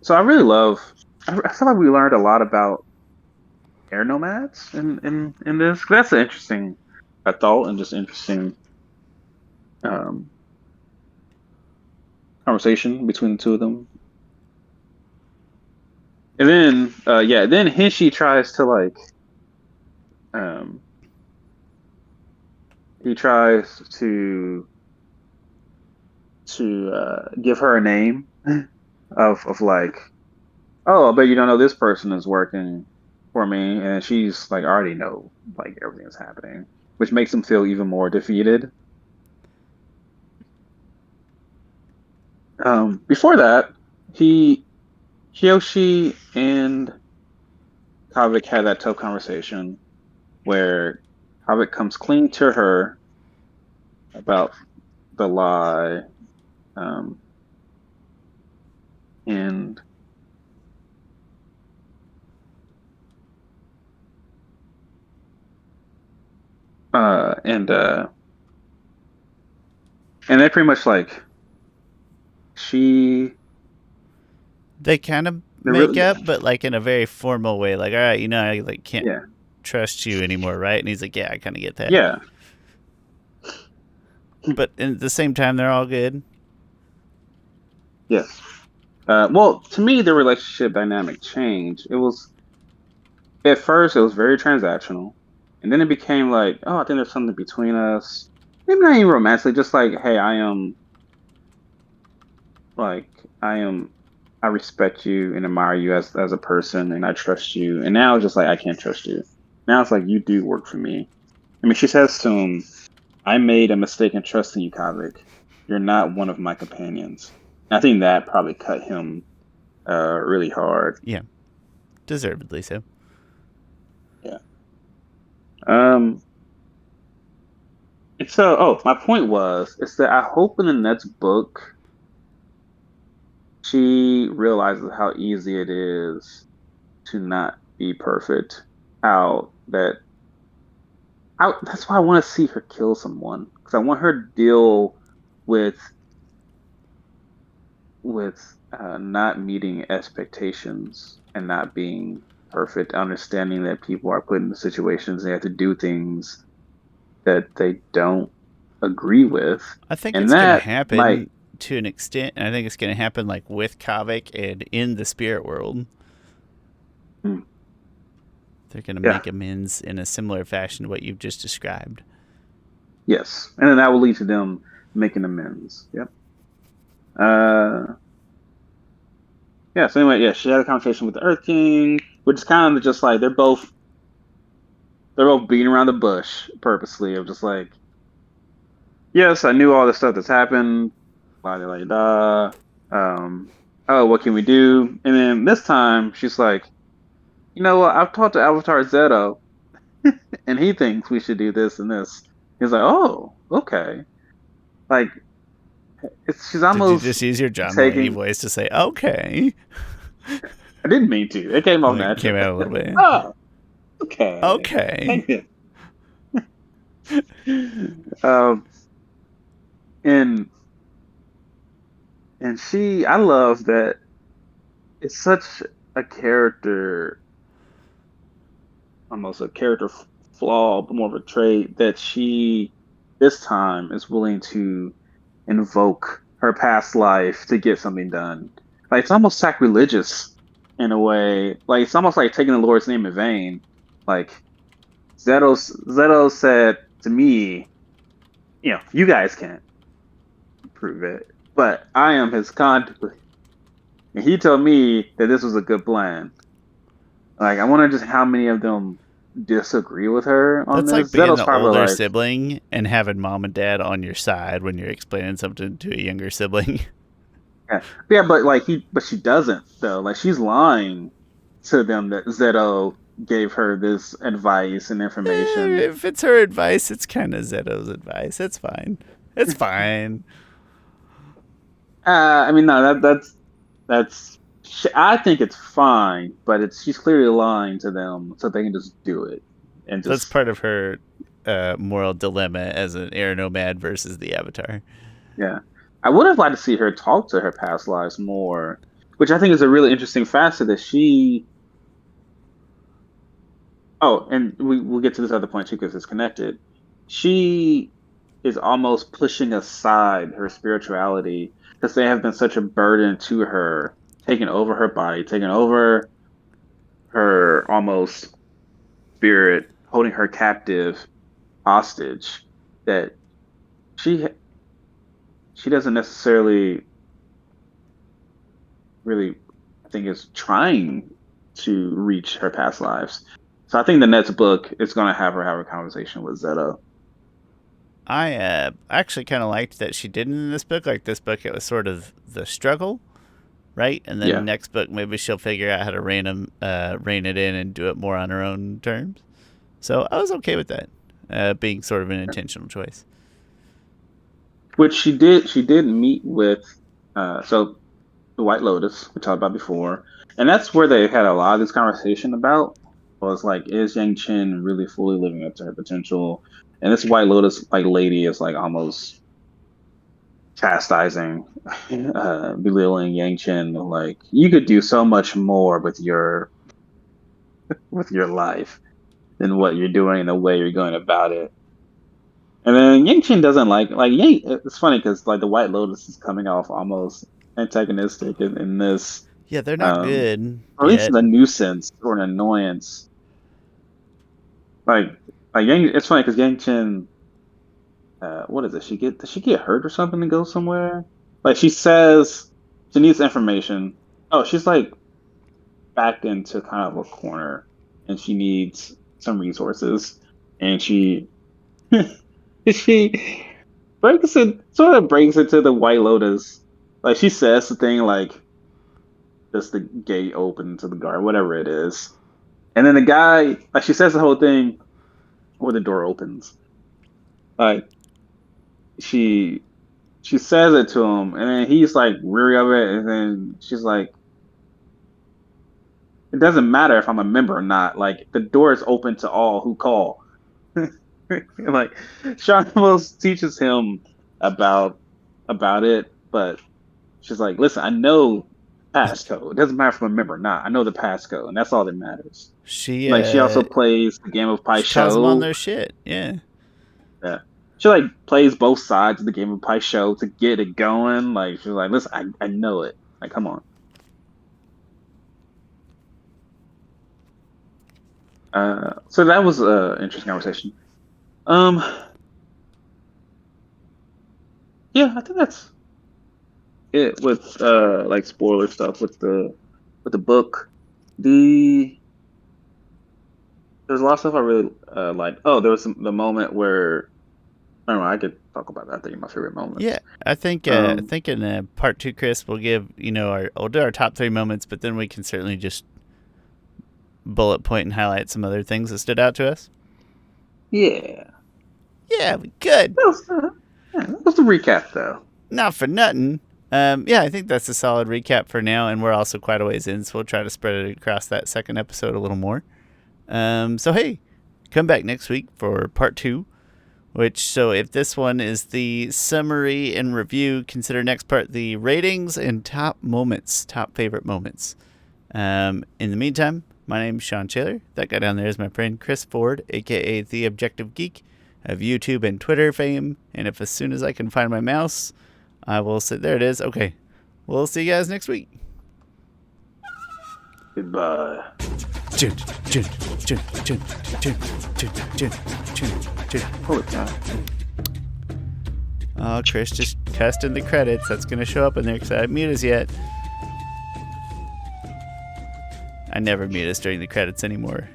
So I really I feel like we learned a lot about air nomads in this. That's an interesting thought and just interesting um, conversation between the two of them. And then, then Hishi tries to like, um, he tries to give her a name of like, oh, I bet you don't know this person is working for me, and she's like, I already know like everything that's happening, which makes him feel even more defeated. Before that, he Kyoshi and Kavik had that tough conversation where Kavik comes clean to her about the lie, um, and uh, and uh, and they pretty much like she They kind of they make really up, but like in a very formal way. Like, all right, I like can't yeah trust you anymore, right? And he's like, yeah, I kind of get that. yeah But at the same time, they're all good. yes. Well, to me, the relationship dynamic changed. It was at first it was very transactional, and then it became like, oh, I think there's something between us. Maybe not even romantically, just like, hey, like I am, I respect you and admire you as a person, and I trust you. And now it's just like I can't trust you. Now it's like you do work for me. I mean, she says to him, "I made a mistake in trusting you, Kavik. You're not one of my companions." And I think that probably cut him really hard. Yeah, deservedly so. Yeah. Um, and so, oh, my point was, is that I hope in the next book she realizes how easy it is to not be perfect. out that that's why I want to see her kill someone because I want her to deal with not meeting expectations and not being perfect, understanding that people are put into situations they have to do things that they don't agree with, I think and it's going to that might. happen to an extent, and I think it's going to happen like with Kavik and in the spirit world. Hmm, They're going to yeah, make amends in a similar fashion to what you've just described. yes, and then that will lead to them making amends. Yep. Uh, yeah. So anyway, yeah, she had a conversation with the Earth King, which is kind of just like they're both beating around the bush purposely of just like, yes, I knew all the stuff that's happened. La da la da. Oh, what can we do? And then this time she's like, you know what? I've talked to Avatar Zero, and he thinks we should do this and this. He's like, oh, okay. Like she's Did you almost just use your John Mulaney taking. voice to say, okay? I didn't mean to. It came off Like, it natural. came out a little bit. Oh, okay. Okay. um, and I love that it's such a character, almost a character flaw, but more of a trait that she this time is willing to invoke her past life to get something done. Like it's almost sacrilegious in a way. Like it's almost like taking the Lord's name in vain. Like Zeto said to me, you guys can't prove it, but I am his conduit. And he told me that this was a good plan. Like I wonder just how many of them disagree with her on That's like this. being Zeto's the probably older like, sibling and having mom and dad on your side when you're explaining something to a younger sibling. yeah, but she doesn't though. Like she's lying to them that Zeto gave her this advice and information. If it's her advice, it's kind of Zeto's advice. It's fine. It's fine. I mean, no, that's. I think it's fine, but she's clearly lying to them so they can just do it and That's just part of her moral dilemma as an air nomad versus the Avatar. yeah. I would have liked to see her talk to her past lives more, which I think is a really interesting facet that she. Oh, and we'll get to this other point too because it's connected. She is almost pushing aside her spirituality because they have been such a burden to her, taking over her body, taking over her almost spirit, holding her captive, hostage, that she she doesn't necessarily really, I think, is trying to reach her past lives. So I think the next book is going to have her have a conversation with Zeta. I actually kind of liked that she didn't in this book. Like this book, it was sort of the struggle, right? And then Yeah, next book, maybe she'll figure out how to rein it in and do it more on her own terms. So I was okay with that, being sort of an intentional choice. which she did. She did meet with so the White Lotus we talked about before, and that's where they had a lot of this conversation about was like, is Yang Chen really fully living up to her potential? And this White Lotus like lady is like almost chastising, belittling Yang Chen. Like you could do so much more with your life than what you're doing and the way you're going about it. And then Yang Chen doesn't like Yang. It's funny because like the White Lotus is coming off almost antagonistic in this. Yeah, they're not Um, good or at least yet. a nuisance or an annoyance. Like Yang, it's funny because Yang Chen, what is it? Does she get hurt or something to go somewhere? Like she says she needs information. Oh, she's like backed into kind of a corner, and she needs some resources, and she sort of breaks it to the White Lotus. Like she says the thing like just the gate open to the guard, whatever it is. And then the guy, like she says the whole thing where the door opens. Like she she says it to him, and then he's like weary of it, and then she's like, it doesn't matter if I'm a member or not. Like the door is open to all who call. Like Shawn almost teaches him about about it, but she's like, listen, I know passcode. It doesn't matter if I'm a member or not. I know the passcode, and that's all that matters. She Like she also plays the game of Pi she calls them on show. their shit. Yeah. Yeah. She like plays both sides of the game of Pi show to get it going. Like she's like, listen, I know it. Like, come on. So that was an interesting conversation. Um, yeah, I think that's it with like spoiler stuff with the book. The There's a lot of stuff I really like. Oh, there was the moment where I don't know. I could talk about that. I think my favorite Yeah, moments. I think Um, in part 2, Chris, we'll give we'll do our top 3 moments, but then we can certainly just bullet point and highlight some other things that stood out to us. yeah, Yeah, we good. that was the recap though. Not for nothing. Yeah, I think that's a solid recap for now, and we're also quite a ways in, so we'll try to spread it across that second episode a little more. So hey, come back next week for part 2. So if this one is the summary and review, consider next part the ratings and top moments, top favorite moments. In the meantime, my name's Shawn Taylor. That guy down there is my friend Chris Ford, aka The Objective Geek, of YouTube and Twitter fame. And if as soon as I can find my mouse, I will sit. There it is. Okay. We'll see you guys next week. Goodbye. Holy cow. Oh, Chris just cussed in the credits. That's going to show up in there because I haven't muted us yet. I never mute us during the credits anymore.